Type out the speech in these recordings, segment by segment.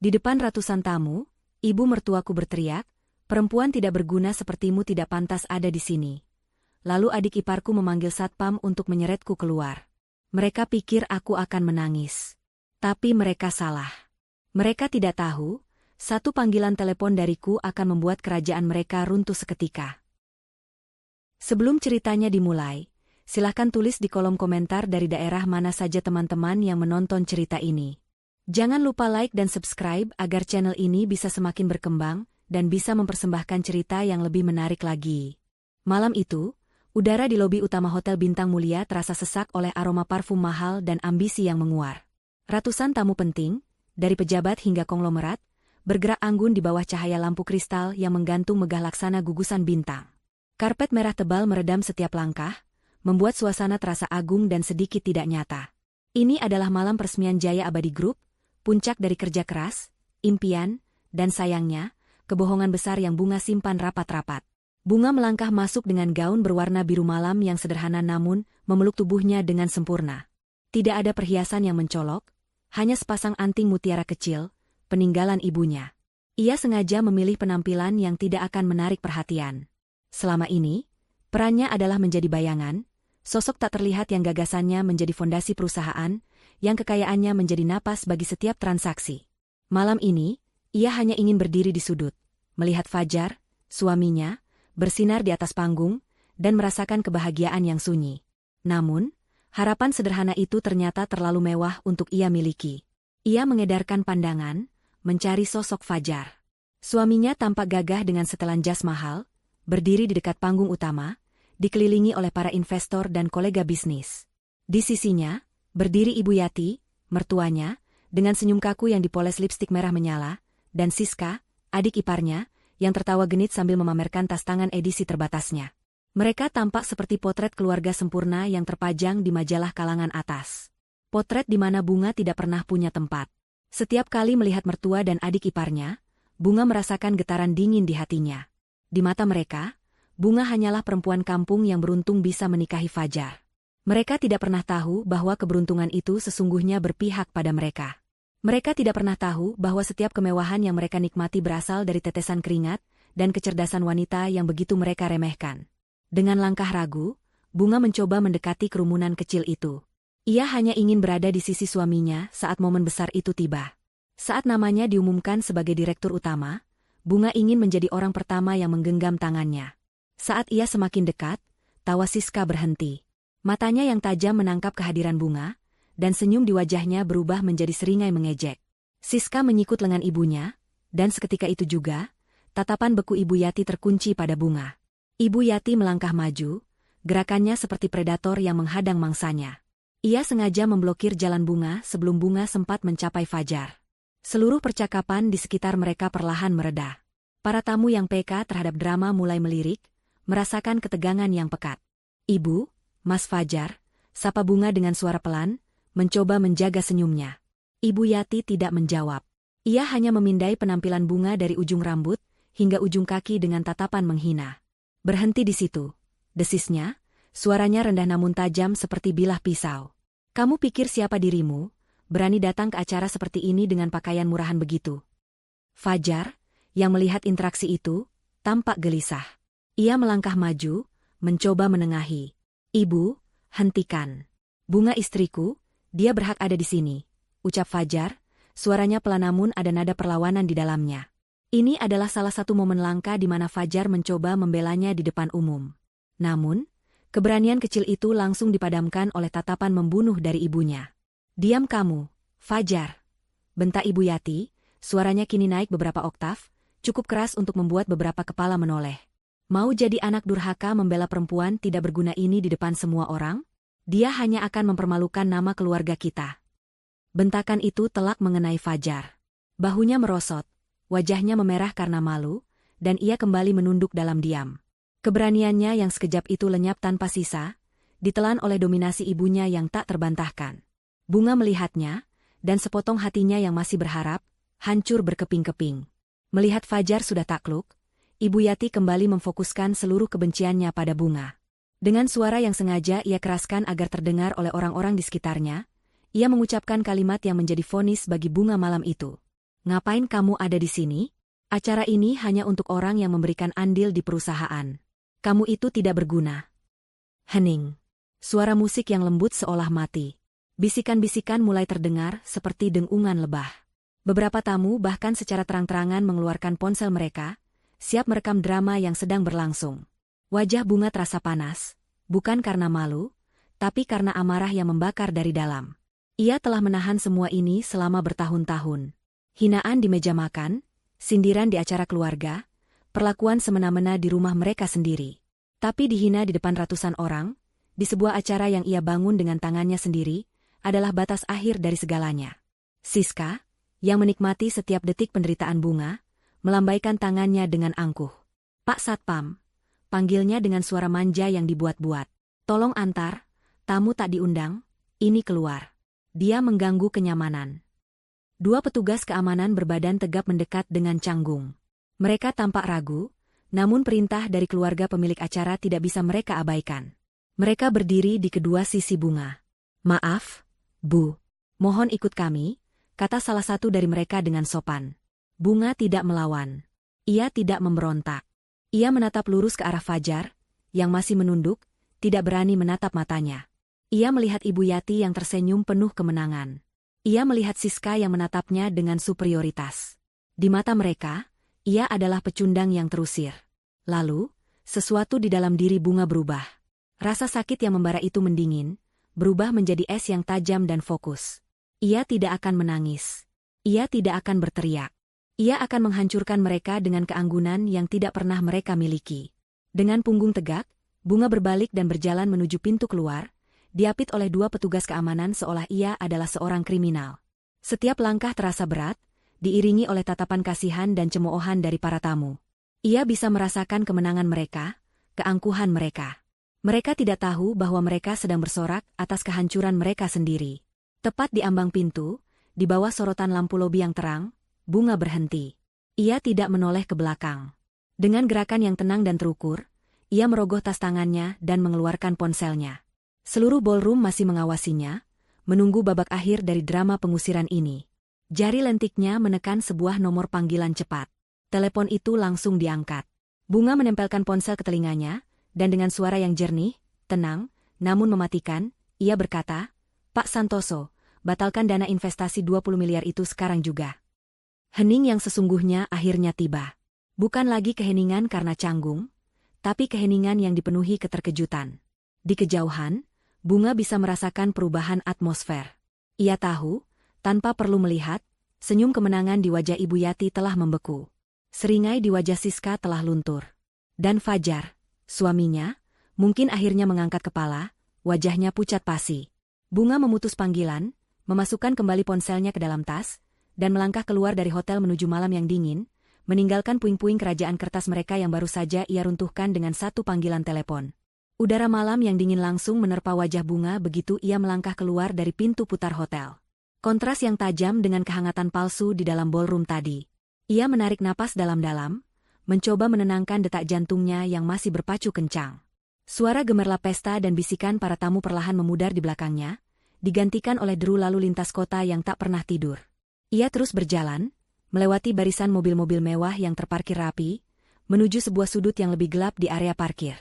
Di depan ratusan tamu, ibu mertuaku berteriak, perempuan tidak berguna sepertimu tidak pantas ada di sini. Lalu adik iparku memanggil satpam untuk menyeretku keluar. Mereka pikir aku akan menangis. Tapi mereka salah. Mereka tidak tahu, satu panggilan telepon dariku akan membuat kerajaan mereka runtuh seketika. Sebelum ceritanya dimulai, silakan tulis di kolom komentar dari daerah mana saja teman-teman yang menonton cerita ini. Jangan lupa like dan subscribe agar channel ini bisa semakin berkembang dan bisa mempersembahkan cerita yang lebih menarik lagi. Malam itu, udara di lobi utama Hotel Bintang Mulia terasa sesak oleh aroma parfum mahal dan ambisi yang menguar. Ratusan tamu penting, dari pejabat hingga konglomerat, bergerak anggun di bawah cahaya lampu kristal yang menggantung megah laksana gugusan bintang. Karpet merah tebal meredam setiap langkah, membuat suasana terasa agung dan sedikit tidak nyata. Ini adalah malam peresmian Jaya Abadi Group, puncak dari kerja keras, impian, dan sayangnya, kebohongan besar yang Bunga simpan rapat-rapat. Bunga melangkah masuk dengan gaun berwarna biru malam yang sederhana namun memeluk tubuhnya dengan sempurna. Tidak ada perhiasan yang mencolok, hanya sepasang anting mutiara kecil, peninggalan ibunya. Ia sengaja memilih penampilan yang tidak akan menarik perhatian. Selama ini, perannya adalah menjadi bayangan, sosok tak terlihat yang gagasannya menjadi fondasi perusahaan, yang kekayaannya menjadi napas bagi setiap transaksi. Malam ini, ia hanya ingin berdiri di sudut, melihat Fajar, suaminya, bersinar di atas panggung, dan merasakan kebahagiaan yang sunyi. Namun, harapan sederhana itu ternyata terlalu mewah untuk ia miliki. Ia mengedarkan pandangan, mencari sosok Fajar. Suaminya tampak gagah dengan setelan jas mahal, berdiri di dekat panggung utama, dikelilingi oleh para investor dan kolega bisnis. Di sisinya, berdiri Ibu Yati, mertuanya, dengan senyum kaku yang dipoles lipstik merah menyala, dan Siska, adik iparnya, yang tertawa genit sambil memamerkan tas tangan edisi terbatasnya. Mereka tampak seperti potret keluarga sempurna yang terpajang di majalah kalangan atas. Potret di mana Bunga tidak pernah punya tempat. Setiap kali melihat mertua dan adik iparnya, Bunga merasakan getaran dingin di hatinya. Di mata mereka, Bunga hanyalah perempuan kampung yang beruntung bisa menikahi Fajar. Mereka tidak pernah tahu bahwa keberuntungan itu sesungguhnya berpihak pada mereka. Mereka tidak pernah tahu bahwa setiap kemewahan yang mereka nikmati berasal dari tetesan keringat dan kecerdasan wanita yang begitu mereka remehkan. Dengan langkah ragu, Bunga mencoba mendekati kerumunan kecil itu. Ia hanya ingin berada di sisi suaminya saat momen besar itu tiba. Saat namanya diumumkan sebagai direktur utama, Bunga ingin menjadi orang pertama yang menggenggam tangannya. Saat ia semakin dekat, tawa Siska berhenti. Matanya yang tajam menangkap kehadiran Bunga, dan senyum di wajahnya berubah menjadi seringai mengejek. Siska menyikut lengan ibunya, dan seketika itu juga, tatapan beku Ibu Yati terkunci pada Bunga. Ibu Yati melangkah maju, gerakannya seperti predator yang menghadang mangsanya. Ia sengaja memblokir jalan Bunga sebelum Bunga sempat mencapai Fajar. Seluruh percakapan di sekitar mereka perlahan mereda. Para tamu yang peka terhadap drama mulai melirik, merasakan ketegangan yang pekat. "Ibu, Mas Fajar," sapa Bunga dengan suara pelan, mencoba menjaga senyumnya. Ibu Yati tidak menjawab. Ia hanya memindai penampilan Bunga dari ujung rambut hingga ujung kaki dengan tatapan menghina. "Berhenti di situ," desisnya, suaranya rendah namun tajam seperti bilah pisau. "Kamu pikir siapa dirimu, berani datang ke acara seperti ini dengan pakaian murahan begitu?" Fajar, yang melihat interaksi itu, tampak gelisah. Ia melangkah maju, mencoba menengahi. "Ibu, hentikan. Bunga istriku, dia berhak ada di sini," ucap Fajar, suaranya pelan namun ada nada perlawanan di dalamnya. Ini adalah salah satu momen langka di mana Fajar mencoba membelanya di depan umum. Namun, keberanian kecil itu langsung dipadamkan oleh tatapan membunuh dari ibunya. "Diam kamu, Fajar," bentak Ibu Yati, suaranya kini naik beberapa oktav, cukup keras untuk membuat beberapa kepala menoleh. "Mau jadi anak durhaka membela perempuan tidak berguna ini di depan semua orang? Dia hanya akan mempermalukan nama keluarga kita." Bentakan itu telak mengenai Fajar. Bahunya merosot, wajahnya memerah karena malu, dan ia kembali menunduk dalam diam. Keberaniannya yang sekejap itu lenyap tanpa sisa, ditelan oleh dominasi ibunya yang tak terbantahkan. Bunga melihatnya, dan sepotong hatinya yang masih berharap, hancur berkeping-keping. Melihat Fajar sudah takluk, Ibu Yati kembali memfokuskan seluruh kebenciannya pada Bunga. Dengan suara yang sengaja ia keraskan agar terdengar oleh orang-orang di sekitarnya, ia mengucapkan kalimat yang menjadi vonis bagi Bunga malam itu. ngapain kamu ada di sini? Acara ini hanya untuk orang yang memberikan andil di perusahaan. Kamu itu tidak berguna. Hening. Suara musik yang lembut seolah mati. Bisikan-bisikan mulai terdengar seperti dengungan lebah. Beberapa tamu bahkan secara terang-terangan mengeluarkan ponsel mereka, siap merekam drama yang sedang berlangsung. Wajah Bunga terasa panas, bukan karena malu, tapi karena amarah yang membakar dari dalam. Ia telah menahan semua ini selama bertahun-tahun. Hinaan di meja makan, sindiran di acara keluarga, perlakuan semena-mena di rumah mereka sendiri. Tapi dihina di depan ratusan orang, di sebuah acara yang ia bangun dengan tangannya sendiri, adalah batas akhir dari segalanya. Siska, yang menikmati setiap detik penderitaan Bunga, melambaikan tangannya dengan angkuh. Pak Satpam, panggilnya dengan suara manja yang dibuat-buat. Tolong antar, tamu tak diundang, ini keluar. Dia mengganggu kenyamanan. Dua petugas keamanan berbadan tegap mendekat dengan canggung. Mereka tampak ragu, namun perintah dari keluarga pemilik acara tidak bisa mereka abaikan. Mereka berdiri di kedua sisi Bunga. Maaf, Bu. Mohon ikut kami, kata salah satu dari mereka dengan sopan. Bunga tidak melawan. Ia tidak memberontak. Ia menatap lurus ke arah Fajar, yang masih menunduk, tidak berani menatap matanya. Ia melihat Ibu Yati yang tersenyum penuh kemenangan. Ia melihat Siska yang menatapnya dengan superioritas. Di mata mereka, ia adalah pecundang yang terusir. Lalu, sesuatu di dalam diri Bunga berubah. Rasa sakit yang membara itu mendingin, berubah menjadi es yang tajam dan fokus. Ia tidak akan menangis. Ia tidak akan berteriak. Ia akan menghancurkan mereka dengan keanggunan yang tidak pernah mereka miliki. Dengan punggung tegak, Bunga berbalik dan berjalan menuju pintu keluar, diapit oleh dua petugas keamanan seolah ia adalah seorang kriminal. Setiap langkah terasa berat, diiringi oleh tatapan kasihan dan cemoohan dari para tamu. Ia bisa merasakan kemenangan mereka, keangkuhan mereka. Mereka tidak tahu bahwa mereka sedang bersorak atas kehancuran mereka sendiri. Tepat di ambang pintu, di bawah sorotan lampu lobi yang terang, Bunga berhenti. Ia tidak menoleh ke belakang. Dengan gerakan yang tenang dan terukur, ia merogoh tas tangannya dan mengeluarkan ponselnya. Seluruh ballroom masih mengawasinya, menunggu babak akhir dari drama pengusiran ini. Jari lentiknya menekan sebuah nomor panggilan cepat. Telepon itu langsung diangkat. Bunga menempelkan ponsel ke telinganya, dan dengan suara yang jernih, tenang, namun mematikan, ia berkata, Pak Santoso, batalkan dana investasi 20 miliar itu sekarang juga. Hening yang sesungguhnya akhirnya tiba. Bukan lagi keheningan karena canggung, tapi keheningan yang dipenuhi keterkejutan. Di kejauhan, Bunga bisa merasakan perubahan atmosfer. Ia tahu, tanpa perlu melihat, senyum kemenangan di wajah Ibu Yati telah membeku. Seringai di wajah Siska telah luntur. Dan Fajar, suaminya, mungkin akhirnya mengangkat kepala, wajahnya pucat pasi. Bunga memutus panggilan, memasukkan kembali ponselnya ke dalam tas, dan melangkah keluar dari hotel menuju malam yang dingin, meninggalkan puing-puing kerajaan kertas mereka yang baru saja ia runtuhkan dengan satu panggilan telepon. Udara malam yang dingin langsung menerpa wajah Bunga begitu ia melangkah keluar dari pintu putar hotel. Kontras yang tajam dengan kehangatan palsu di dalam ballroom tadi. Ia menarik napas dalam-dalam, mencoba menenangkan detak jantungnya yang masih berpacu kencang. Suara gemerlap pesta dan bisikan para tamu perlahan memudar di belakangnya, digantikan oleh deru lalu lintas kota yang tak pernah tidur. Ia terus berjalan, melewati barisan mobil-mobil mewah yang terparkir rapi, menuju sebuah sudut yang lebih gelap di area parkir.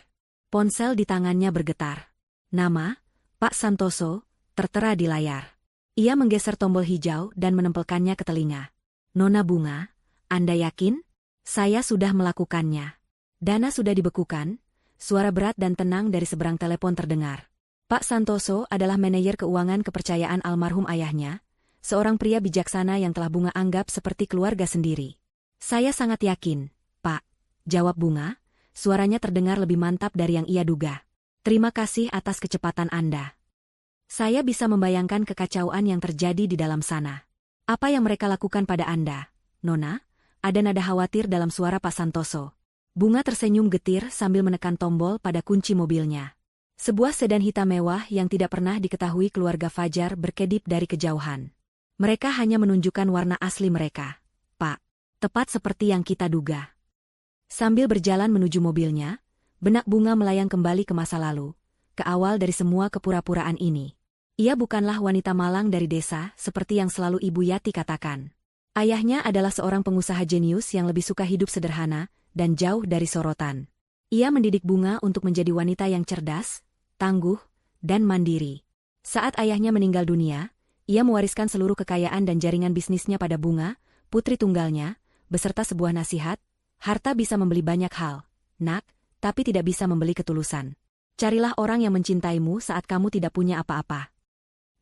Ponsel di tangannya bergetar. Nama, Pak Santoso, tertera di layar. Ia menggeser tombol hijau dan menempelkannya ke telinga. Nona Bunga, Anda yakin? Saya sudah melakukannya. Dana sudah dibekukan, suara berat dan tenang dari seberang telepon terdengar. Pak Santoso adalah manajer keuangan kepercayaan almarhum ayahnya, seorang pria bijaksana yang telah Bunga anggap seperti keluarga sendiri. Saya sangat yakin, Pak, jawab Bunga, suaranya terdengar lebih mantap dari yang ia duga. Terima kasih atas kecepatan Anda. Saya bisa membayangkan kekacauan yang terjadi di dalam sana. Apa yang mereka lakukan pada Anda, Nona? Ada nada khawatir dalam suara Pak Santoso. Bunga tersenyum getir sambil menekan tombol pada kunci mobilnya. Sebuah sedan hitam mewah yang tidak pernah diketahui keluarga Fajar berkedip dari kejauhan. Mereka hanya menunjukkan warna asli mereka. Pak, tepat seperti yang kita duga. Sambil berjalan menuju mobilnya, benak Bunga melayang kembali ke masa lalu, ke awal dari semua kepura-puraan ini. Ia bukanlah wanita malang dari desa seperti yang selalu Ibu Yati katakan. Ayahnya adalah seorang pengusaha jenius yang lebih suka hidup sederhana dan jauh dari sorotan. Ia mendidik Bunga untuk menjadi wanita yang cerdas, tangguh, dan mandiri. Saat ayahnya meninggal dunia, ia mewariskan seluruh kekayaan dan jaringan bisnisnya pada Bunga, putri tunggalnya, beserta sebuah nasihat, harta bisa membeli banyak hal, nak, tapi tidak bisa membeli ketulusan. Carilah orang yang mencintaimu saat kamu tidak punya apa-apa.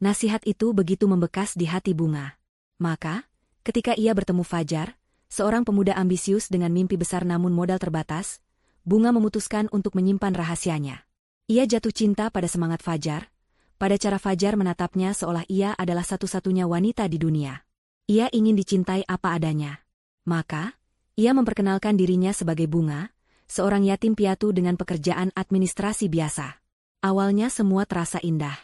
Nasihat itu begitu membekas di hati Bunga. Maka, ketika ia bertemu Fajar, seorang pemuda ambisius dengan mimpi besar namun modal terbatas, Bunga memutuskan untuk menyimpan rahasianya. Ia jatuh cinta pada semangat Fajar, pada cara Fajar menatapnya seolah ia adalah satu-satunya wanita di dunia. Ia ingin dicintai apa adanya. Maka, ia memperkenalkan dirinya sebagai Bunga, seorang yatim piatu dengan pekerjaan administrasi biasa. Awalnya semua terasa indah.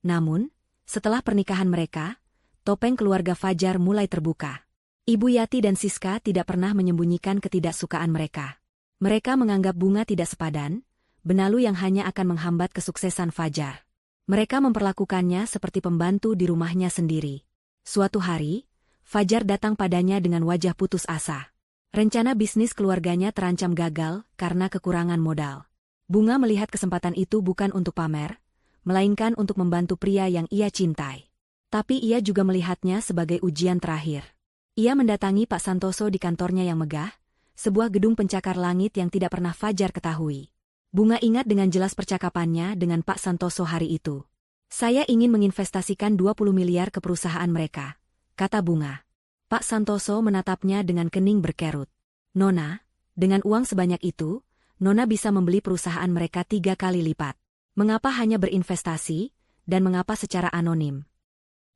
Namun, setelah pernikahan mereka, topeng keluarga Fajar mulai terbuka. Ibu Yati dan Siska tidak pernah menyembunyikan ketidaksukaan mereka. Mereka menganggap Bunga tidak sepadan, benalu yang hanya akan menghambat kesuksesan Fajar. Mereka memperlakukannya seperti pembantu di rumahnya sendiri. Suatu hari, Fajar datang padanya dengan wajah putus asa. Rencana bisnis keluarganya terancam gagal karena kekurangan modal. Bunga melihat kesempatan itu bukan untuk pamer, melainkan untuk membantu pria yang ia cintai. Tapi ia juga melihatnya sebagai ujian terakhir. Ia mendatangi Pak Santoso di kantornya yang megah, sebuah gedung pencakar langit yang tidak pernah Fajar ketahui. Bunga ingat dengan jelas percakapannya dengan Pak Santoso hari itu. Saya ingin menginvestasikan 20 miliar ke perusahaan mereka, kata Bunga. Pak Santoso menatapnya dengan kening berkerut. Nona, dengan uang sebanyak itu, Nona bisa membeli perusahaan mereka 3 kali lipat. Mengapa hanya berinvestasi, dan mengapa secara anonim?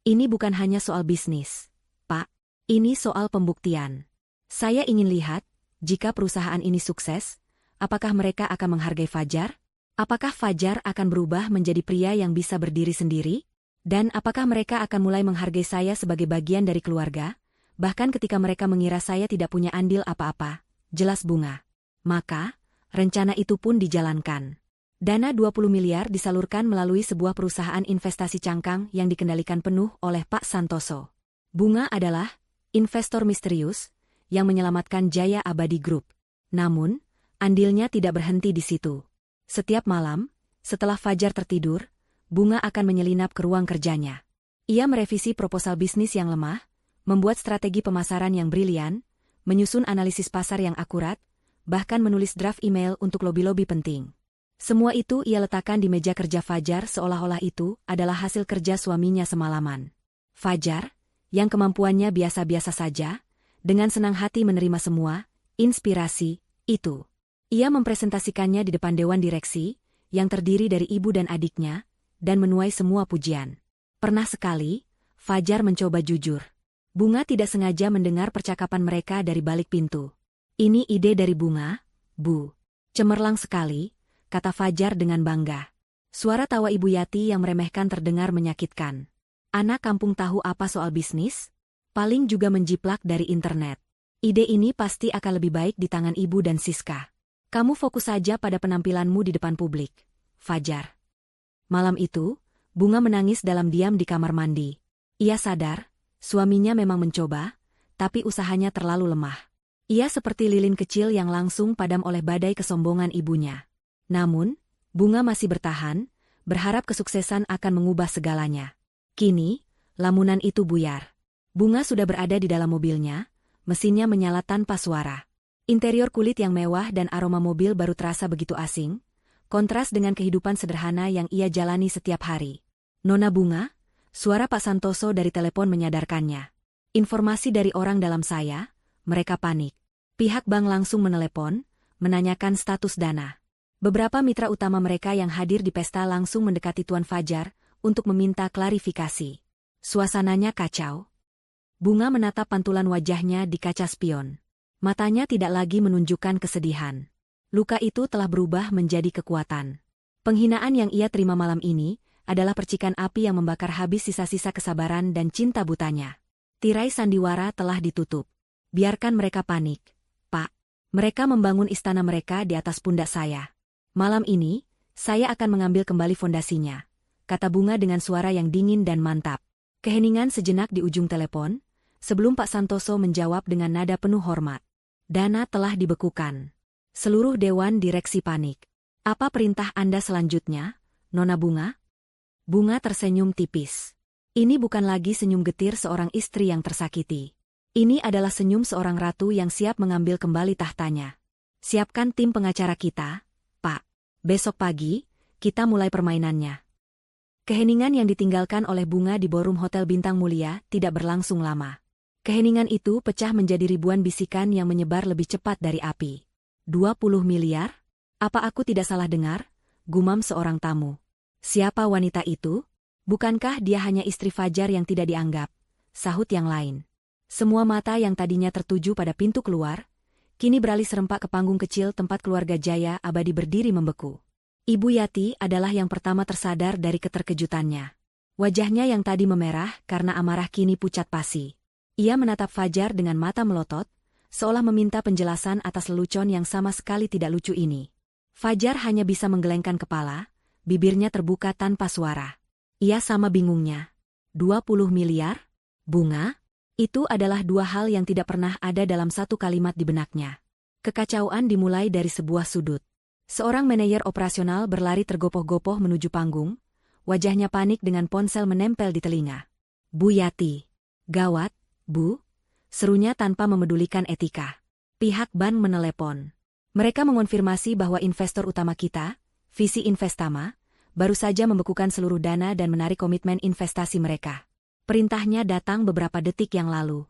Ini bukan hanya soal bisnis, Pak. Ini soal pembuktian. Saya ingin lihat, jika perusahaan ini sukses, apakah mereka akan menghargai Fajar? Apakah Fajar akan berubah menjadi pria yang bisa berdiri sendiri? Dan apakah mereka akan mulai menghargai saya sebagai bagian dari keluarga? Bahkan ketika mereka mengira saya tidak punya andil apa-apa, jelas Bunga. Maka, rencana itu pun dijalankan. Dana 20 miliar disalurkan melalui sebuah perusahaan investasi cangkang yang dikendalikan penuh oleh Pak Santoso. Bunga adalah investor misterius yang menyelamatkan Jaya Abadi Group. Namun, andilnya tidak berhenti di situ. Setiap malam, setelah Fajar tertidur, Bunga akan menyelinap ke ruang kerjanya. Ia merevisi proposal bisnis yang lemah, membuat strategi pemasaran yang brilian, menyusun analisis pasar yang akurat, bahkan menulis draft email untuk lobi-lobi penting. Semua itu ia letakkan di meja kerja Fajar seolah-olah itu adalah hasil kerja suaminya semalaman. Fajar, yang kemampuannya biasa-biasa saja, dengan senang hati menerima semua inspirasi itu. Ia mempresentasikannya di depan dewan direksi, yang terdiri dari ibu dan adiknya, dan menuai semua pujian. Pernah sekali, Fajar mencoba jujur. Bunga tidak sengaja mendengar percakapan mereka dari balik pintu. Ini ide dari Bunga, Bu. Cemerlang sekali, kata Fajar dengan bangga. Suara tawa Ibu Yati yang meremehkan terdengar menyakitkan. Anak kampung tahu apa soal bisnis? Paling juga menjiplak dari internet. Ide ini pasti akan lebih baik di tangan Ibu dan Siska. Kamu fokus saja pada penampilanmu di depan publik, Fajar. Malam itu, Bunga menangis dalam diam di kamar mandi. Ia sadar, suaminya memang mencoba, tapi usahanya terlalu lemah. Ia seperti lilin kecil yang langsung padam oleh badai kesombongan ibunya. Namun, Bunga masih bertahan, berharap kesuksesan akan mengubah segalanya. Kini, lamunan itu buyar. Bunga sudah berada di dalam mobilnya, mesinnya menyala tanpa suara. Interior kulit yang mewah dan aroma mobil baru terasa begitu asing, kontras dengan kehidupan sederhana yang ia jalani setiap hari. Nona Bunga, suara Pak Santoso dari telepon menyadarkannya. Informasi dari orang dalam saya, mereka panik. Pihak bank langsung menelepon, menanyakan status dana. Beberapa mitra utama mereka yang hadir di pesta langsung mendekati Tuan Fajar untuk meminta klarifikasi. Suasananya kacau. Bunga menatap pantulan wajahnya di kaca spion. Matanya tidak lagi menunjukkan kesedihan. Luka itu telah berubah menjadi kekuatan. Penghinaan yang ia terima malam ini adalah percikan api yang membakar habis sisa-sisa kesabaran dan cinta butanya. Tirai sandiwara telah ditutup. Biarkan mereka panik, Pak. Mereka membangun istana mereka di atas pundak saya. Malam ini, saya akan mengambil kembali fondasinya, kata Bunga dengan suara yang dingin dan mantap. Keheningan sejenak di ujung telepon, sebelum Pak Santoso menjawab dengan nada penuh hormat. Dana telah dibekukan. Seluruh Dewan Direksi panik. Apa perintah Anda selanjutnya, Nona Bunga? Bunga tersenyum tipis. Ini bukan lagi senyum getir seorang istri yang tersakiti. Ini adalah senyum seorang ratu yang siap mengambil kembali tahtanya. Siapkan tim pengacara kita, Pak. Besok pagi, kita mulai permainannya. Keheningan yang ditinggalkan oleh Bunga di ballroom Hotel Bintang Mulia tidak berlangsung lama. Keheningan itu pecah menjadi ribuan bisikan yang menyebar lebih cepat dari api. 20 miliar? Apa aku tidak salah dengar? Gumam seorang tamu. Siapa wanita itu? Bukankah dia hanya istri Fajar yang tidak dianggap? Sahut yang lain. Semua mata yang tadinya tertuju pada pintu keluar, kini beralih serempak ke panggung kecil tempat keluarga Jaya Abadi berdiri membeku. Ibu Yati adalah yang pertama tersadar dari keterkejutannya. Wajahnya yang tadi memerah karena amarah kini pucat pasi. Ia menatap Fajar dengan mata melotot, seolah meminta penjelasan atas lelucon yang sama sekali tidak lucu ini. Fajar hanya bisa menggelengkan kepala, bibirnya terbuka tanpa suara. Ia sama bingungnya. 20 miliar? Bunga? Itu adalah dua hal yang tidak pernah ada dalam satu kalimat di benaknya. Kekacauan dimulai dari sebuah sudut. Seorang manajer operasional berlari tergopoh-gopoh menuju panggung, wajahnya panik dengan ponsel menempel di telinga. Bu Yati. Gawat, Bu. Serunya tanpa memedulikan etika. Pihak bank menelepon. Mereka mengonfirmasi bahwa investor utama kita, Visi Investama, baru saja membekukan seluruh dana dan menarik komitmen investasi mereka. Perintahnya datang beberapa detik yang lalu.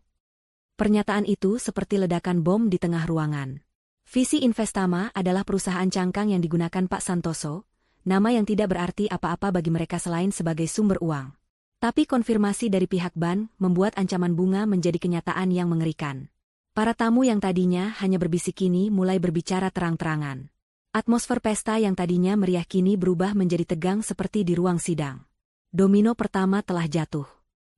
Pernyataan itu seperti ledakan bom di tengah ruangan. Visi Investama adalah perusahaan cangkang yang digunakan Pak Santoso, nama yang tidak berarti apa-apa bagi mereka selain sebagai sumber uang. Tapi konfirmasi dari pihak bank membuat ancaman Bunga menjadi kenyataan yang mengerikan. Para tamu yang tadinya hanya berbisik kini mulai berbicara terang-terangan. Atmosfer pesta yang tadinya meriah kini berubah menjadi tegang seperti di ruang sidang. Domino pertama telah jatuh.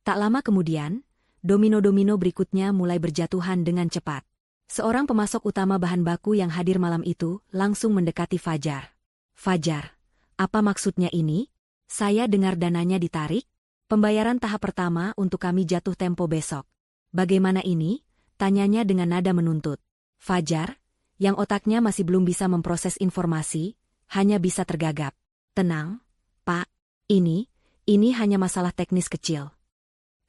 Tak lama kemudian, domino-domino berikutnya mulai berjatuhan dengan cepat. Seorang pemasok utama bahan baku yang hadir malam itu langsung mendekati Fajar. Fajar, apa maksudnya ini? Saya dengar dananya ditarik? Pembayaran tahap pertama untuk kami jatuh tempo besok. Bagaimana ini? Tanyanya dengan nada menuntut. Fajar, yang otaknya masih belum bisa memproses informasi, hanya bisa tergagap. Tenang, Pak. Ini hanya masalah teknis kecil.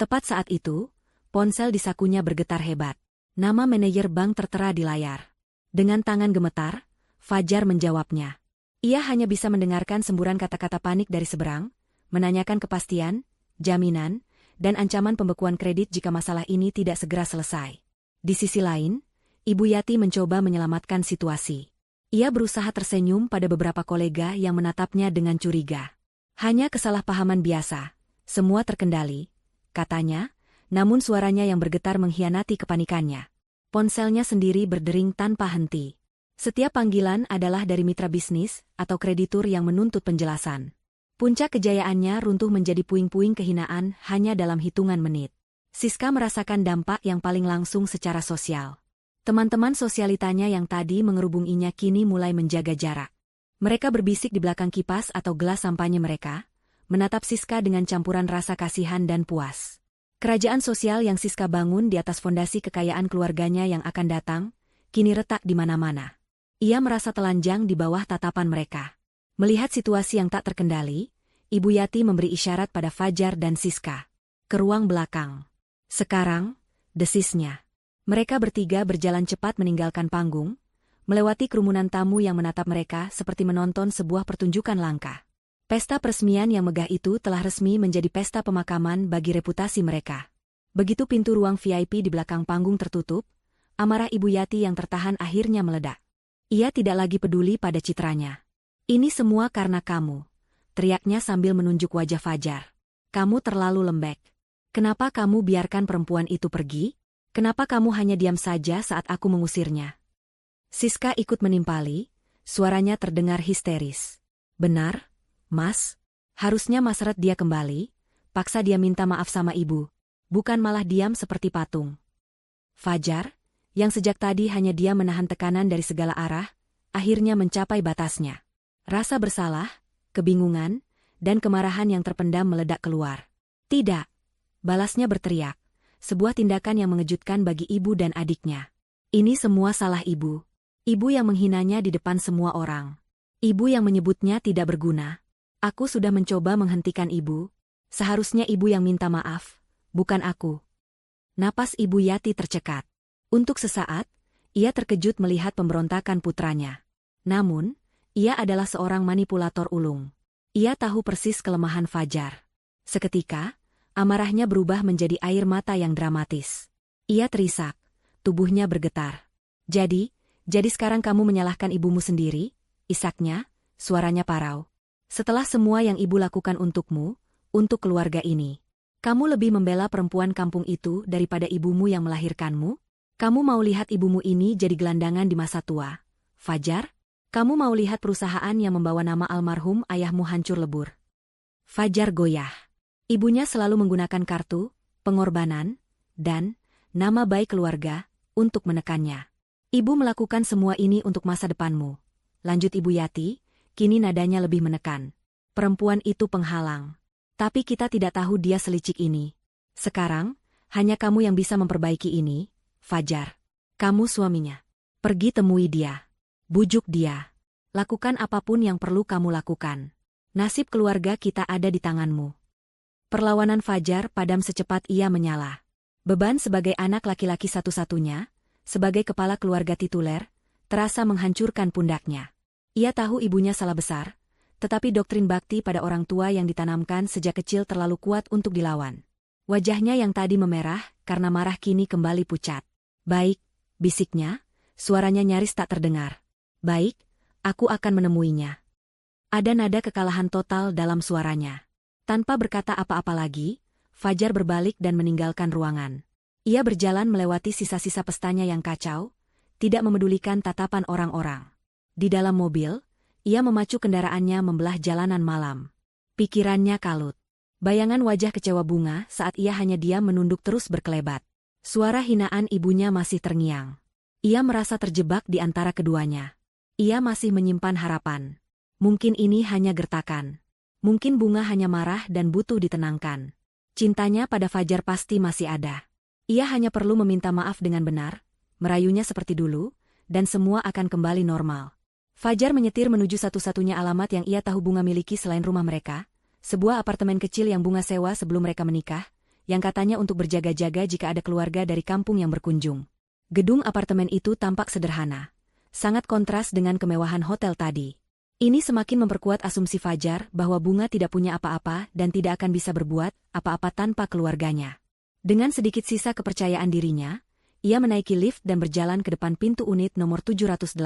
Tepat saat itu, ponsel di sakunya bergetar hebat. Nama manajer bank tertera di layar. Dengan tangan gemetar, Fajar menjawabnya. Ia hanya bisa mendengarkan semburan kata-kata panik dari seberang, menanyakan kepastian, jaminan, dan ancaman pembekuan kredit jika masalah ini tidak segera selesai. Di sisi lain, Ibu Yati mencoba menyelamatkan situasi. Ia berusaha tersenyum pada beberapa kolega yang menatapnya dengan curiga. Hanya kesalahpahaman biasa, semua terkendali, katanya, namun suaranya yang bergetar mengkhianati kepanikannya. Ponselnya sendiri berdering tanpa henti. Setiap panggilan adalah dari mitra bisnis atau kreditur yang menuntut penjelasan. Puncak kejayaannya runtuh menjadi puing-puing kehinaan hanya dalam hitungan menit. Siska merasakan dampak yang paling langsung secara sosial. Teman-teman sosialitanya yang tadi mengerubunginya kini mulai menjaga jarak. Mereka berbisik di belakang kipas atau gelas sampahnya mereka, menatap Siska dengan campuran rasa kasihan dan puas. Kerajaan sosial yang Siska bangun di atas fondasi kekayaan keluarganya yang akan datang, kini retak di mana-mana. Ia merasa telanjang di bawah tatapan mereka. Melihat situasi yang tak terkendali, Ibu Yati memberi isyarat pada Fajar dan Siska. Ke ruang belakang. Sekarang, desisnya. Mereka bertiga berjalan cepat meninggalkan panggung, melewati kerumunan tamu yang menatap mereka seperti menonton sebuah pertunjukan langka. Pesta peresmian yang megah itu telah resmi menjadi pesta pemakaman bagi reputasi mereka. Begitu pintu ruang VIP di belakang panggung tertutup, amarah Ibu Yati yang tertahan akhirnya meledak. Ia tidak lagi peduli pada citranya. Ini semua karena kamu, teriaknya sambil menunjuk wajah Fajar. Kamu terlalu lembek. Kenapa kamu biarkan perempuan itu pergi? Kenapa kamu hanya diam saja saat aku mengusirnya? Siska ikut menimpali, suaranya terdengar histeris. Benar, Mas, harusnya Mas ret dia kembali, paksa dia minta maaf sama ibu, bukan malah diam seperti patung. Fajar, yang sejak tadi hanya dia menahan tekanan dari segala arah, akhirnya mencapai batasnya. Rasa bersalah, kebingungan, dan kemarahan yang terpendam meledak keluar. Tidak, balasnya berteriak, sebuah tindakan yang mengejutkan bagi ibu dan adiknya. Ini semua salah ibu. Ibu yang menghinanya di depan semua orang. Ibu yang menyebutnya tidak berguna. Aku sudah mencoba menghentikan ibu. Seharusnya ibu yang minta maaf, bukan aku. Napas Ibu Yati tercekat. Untuk sesaat, ia terkejut melihat pemberontakan putranya. Namun, ia adalah seorang manipulator ulung. Ia tahu persis kelemahan Fajar. Seketika, amarahnya berubah menjadi air mata yang dramatis. Ia terisak, tubuhnya bergetar. Jadi sekarang kamu menyalahkan ibumu sendiri? Isaknya, suaranya parau. Setelah semua yang ibu lakukan untukmu, untuk keluarga ini. Kamu lebih membela perempuan kampung itu daripada ibumu yang melahirkanmu? Kamu mau lihat ibumu ini jadi gelandangan di masa tua? Fajar? Kamu mau lihat perusahaan yang membawa nama almarhum ayahmu hancur lebur? Fajar goyah. Ibunya selalu menggunakan kartu, pengorbanan, dan nama baik keluarga untuk menekannya. Ibu melakukan semua ini untuk masa depanmu. Lanjut Ibu Yati, kini nadanya lebih menekan. Perempuan itu penghalang. Tapi kita tidak tahu dia selicik ini. Sekarang, hanya kamu yang bisa memperbaiki ini, Fajar. Kamu suaminya. Pergi temui dia. Bujuk dia. Lakukan apapun yang perlu kamu lakukan. Nasib keluarga kita ada di tanganmu. Perlawanan Fajar padam secepat ia menyala. Beban sebagai anak laki-laki satu-satunya, sebagai kepala keluarga tituler, terasa menghancurkan pundaknya. Ia tahu ibunya salah besar, tetapi doktrin bakti pada orang tua yang ditanamkan sejak kecil terlalu kuat untuk dilawan. Wajahnya yang tadi memerah karena marah kini kembali pucat. Baik, bisiknya, suaranya nyaris tak terdengar. Baik, aku akan menemuinya. Ada nada kekalahan total dalam suaranya. Tanpa berkata apa-apa lagi, Fajar berbalik dan meninggalkan ruangan. Ia berjalan melewati sisa-sisa pestanya yang kacau, tidak memedulikan tatapan orang-orang. Di dalam mobil, ia memacu kendaraannya membelah jalanan malam. Pikirannya kalut. Bayangan wajah kecewa Bunga saat ia hanya diam menunduk terus berkelebat. Suara hinaan ibunya masih terngiang. Ia merasa terjebak di antara keduanya. Ia masih menyimpan harapan. Mungkin ini hanya gertakan. Mungkin Bunga hanya marah dan butuh ditenangkan. Cintanya pada Fajar pasti masih ada. Ia hanya perlu meminta maaf dengan benar, merayunya seperti dulu, dan semua akan kembali normal. Fajar menyetir menuju satu-satunya alamat yang ia tahu Bunga miliki selain rumah mereka, sebuah apartemen kecil yang Bunga sewa sebelum mereka menikah, yang katanya untuk berjaga-jaga jika ada keluarga dari kampung yang berkunjung. Gedung apartemen itu tampak sederhana, sangat kontras dengan kemewahan hotel tadi. Ini semakin memperkuat asumsi Fajar bahwa Bunga tidak punya apa-apa dan tidak akan bisa berbuat apa-apa tanpa keluarganya. Dengan sedikit sisa kepercayaan dirinya, ia menaiki lift dan berjalan ke depan pintu unit nomor 708.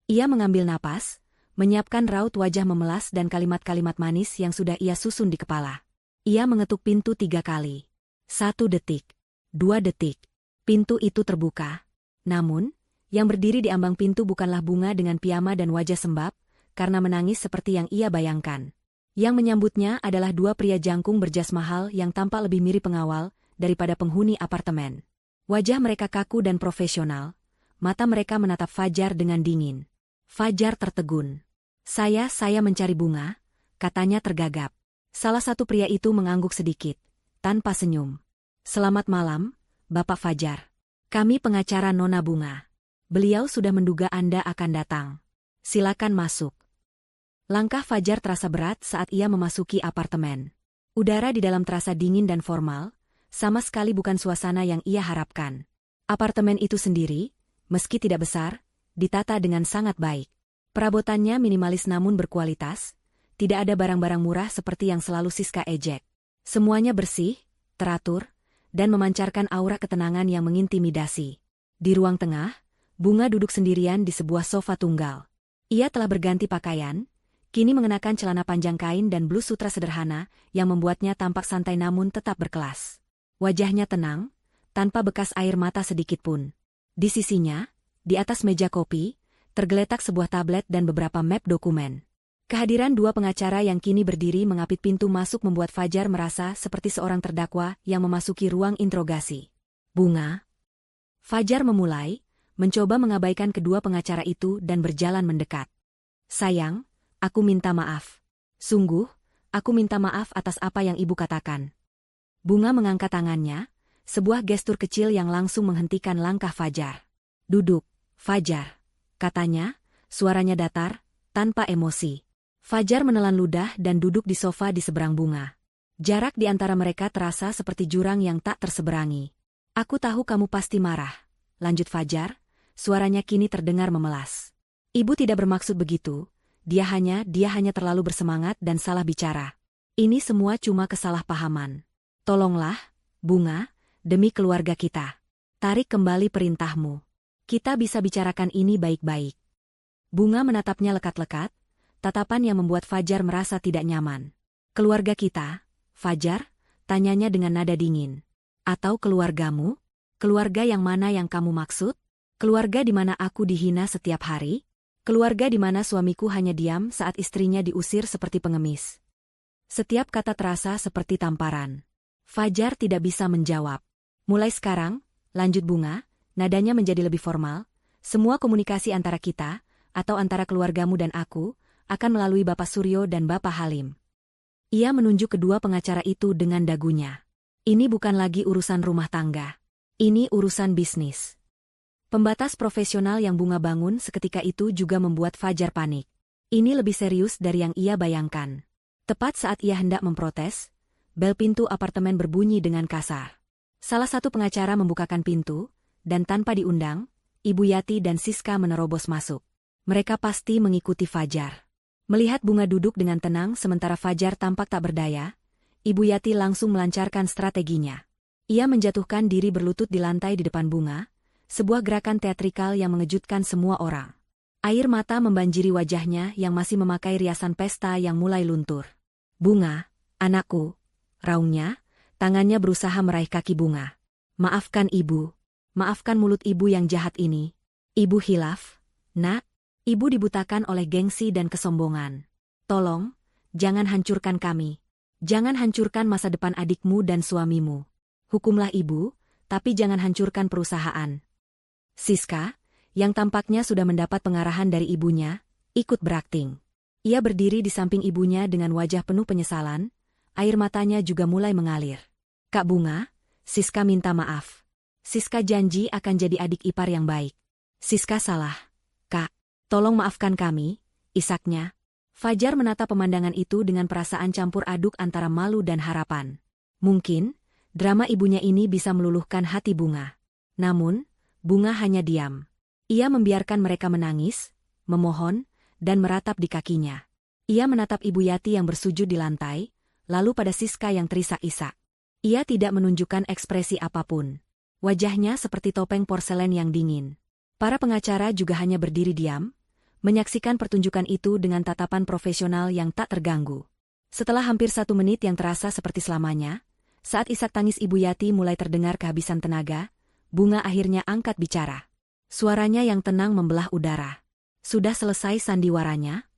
Ia mengambil napas, menyiapkan raut wajah memelas dan kalimat-kalimat manis yang sudah ia susun di kepala. Ia mengetuk pintu 3 kali. 1 detik. 2 detik. Pintu itu terbuka. Namun, yang berdiri di ambang pintu bukanlah Bunga dengan piyama dan wajah sembab, karena menangis seperti yang ia bayangkan. Yang menyambutnya adalah 2 pria jangkung berjas mahal yang tampak lebih mirip pengawal daripada penghuni apartemen. Wajah mereka kaku dan profesional, mata mereka menatap Fajar dengan dingin. Fajar tertegun. Saya mencari Bunga, katanya tergagap. Salah satu pria itu mengangguk sedikit, tanpa senyum. Selamat malam, Bapak Fajar. Kami pengacara Nona Bunga. Beliau sudah menduga Anda akan datang. Silakan masuk. Langkah Fajar terasa berat saat ia memasuki apartemen. Udara di dalam terasa dingin dan formal, sama sekali bukan suasana yang ia harapkan. Apartemen itu sendiri, meski tidak besar, ditata dengan sangat baik. Perabotannya minimalis namun berkualitas, tidak ada barang-barang murah seperti yang selalu Siska ejek. Semuanya bersih, teratur, dan memancarkan aura ketenangan yang mengintimidasi. Di ruang tengah, Bunga duduk sendirian di sebuah sofa tunggal. Ia telah berganti pakaian, kini mengenakan celana panjang kain dan blus sutra sederhana yang membuatnya tampak santai namun tetap berkelas. Wajahnya tenang, tanpa bekas air mata sedikit pun. Di sisinya, di atas meja kopi, tergeletak sebuah tablet dan beberapa map dokumen. Kehadiran 2 pengacara yang kini berdiri mengapit pintu masuk membuat Fajar merasa seperti seorang terdakwa yang memasuki ruang interogasi. Bunga. Fajar memulai, mencoba mengabaikan kedua pengacara itu dan berjalan mendekat. Sayang, aku minta maaf. Sungguh, aku minta maaf atas apa yang ibu katakan. Bunga mengangkat tangannya, Sebuah gestur kecil yang langsung menghentikan langkah Fajar. "Duduk, Fajar," katanya, suaranya datar, tanpa emosi. Fajar menelan ludah dan duduk di sofa di seberang Bunga. Jarak di antara mereka terasa seperti jurang yang tak terseberangi. "Aku tahu kamu pasti marah," lanjut Fajar, suaranya kini terdengar memelas. "Ibu tidak bermaksud begitu, dia hanya terlalu bersemangat dan salah bicara. Ini semua cuma kesalahpahaman. Tolonglah, Bunga, demi keluarga kita. Tarik kembali perintahmu. Kita bisa bicarakan ini baik-baik." Bunga menatapnya lekat-lekat, tatapan yang membuat Fajar merasa tidak nyaman. "Keluarga kita, Fajar?" tanyanya dengan nada dingin. "Atau keluargamu? Keluarga yang mana yang kamu maksud? Keluarga di mana aku dihina setiap hari? Keluarga di mana suamiku hanya diam saat istrinya diusir seperti pengemis?" Setiap kata terasa seperti tamparan. Fajar tidak bisa menjawab. "Mulai sekarang," lanjut Bunga, nadanya menjadi lebih formal, "semua komunikasi antara kita, atau antara keluargamu dan aku, akan melalui Bapak Suryo dan Bapak Halim." Ia menunjuk kedua pengacara itu dengan dagunya. "Ini bukan lagi urusan rumah tangga. Ini urusan bisnis." Pembatas profesional yang Bunga bangun seketika itu juga membuat Fajar panik. Ini lebih serius dari yang ia bayangkan. Tepat saat ia hendak memprotes, bel pintu apartemen berbunyi dengan kasar. Salah satu pengacara membukakan pintu, dan tanpa diundang, Ibu Yati dan Siska menerobos masuk. Mereka pasti mengikuti Fajar. Melihat Bunga duduk dengan tenang sementara Fajar tampak tak berdaya, Ibu Yati langsung melancarkan strateginya. Ia menjatuhkan diri berlutut di lantai di depan Bunga, sebuah gerakan teatrikal yang mengejutkan semua orang. Air mata membanjiri wajahnya yang masih memakai riasan pesta yang mulai luntur. "Bunga, anakku," raungnya, tangannya berusaha meraih kaki Bunga. "Maafkan ibu. Maafkan mulut ibu yang jahat ini. Ibu hilaf, nak. Ibu dibutakan oleh gengsi dan kesombongan. Tolong, jangan hancurkan kami. Jangan hancurkan masa depan adikmu dan suamimu. Hukumlah ibu, tapi jangan hancurkan perusahaan." Siska, yang tampaknya sudah mendapat pengarahan dari ibunya, ikut berakting. Ia berdiri di samping ibunya dengan wajah penuh penyesalan, air matanya juga mulai mengalir. "Kak Bunga, Siska minta maaf. Siska janji akan jadi adik ipar yang baik. Siska salah, Kak. Tolong maafkan kami," isaknya. Fajar menatap pemandangan itu dengan perasaan campur aduk antara malu dan harapan. Mungkin, drama ibunya ini bisa meluluhkan hati Bunga. Namun, Bunga hanya diam. Ia membiarkan mereka menangis, memohon, dan meratap di kakinya. Ia menatap Ibu Yati yang bersujud di lantai, lalu pada Siska yang terisak-isak. Ia tidak menunjukkan ekspresi apapun. Wajahnya seperti topeng porselen yang dingin. Para pengacara juga hanya berdiri diam, menyaksikan pertunjukan itu dengan tatapan profesional yang tak terganggu. Setelah hampir 1 menit yang terasa seperti selamanya, saat isak tangis Ibu Yati mulai terdengar kehabisan tenaga, Bunga akhirnya angkat bicara. Suaranya yang tenang membelah udara. "Sudah selesai sandiwaranya?"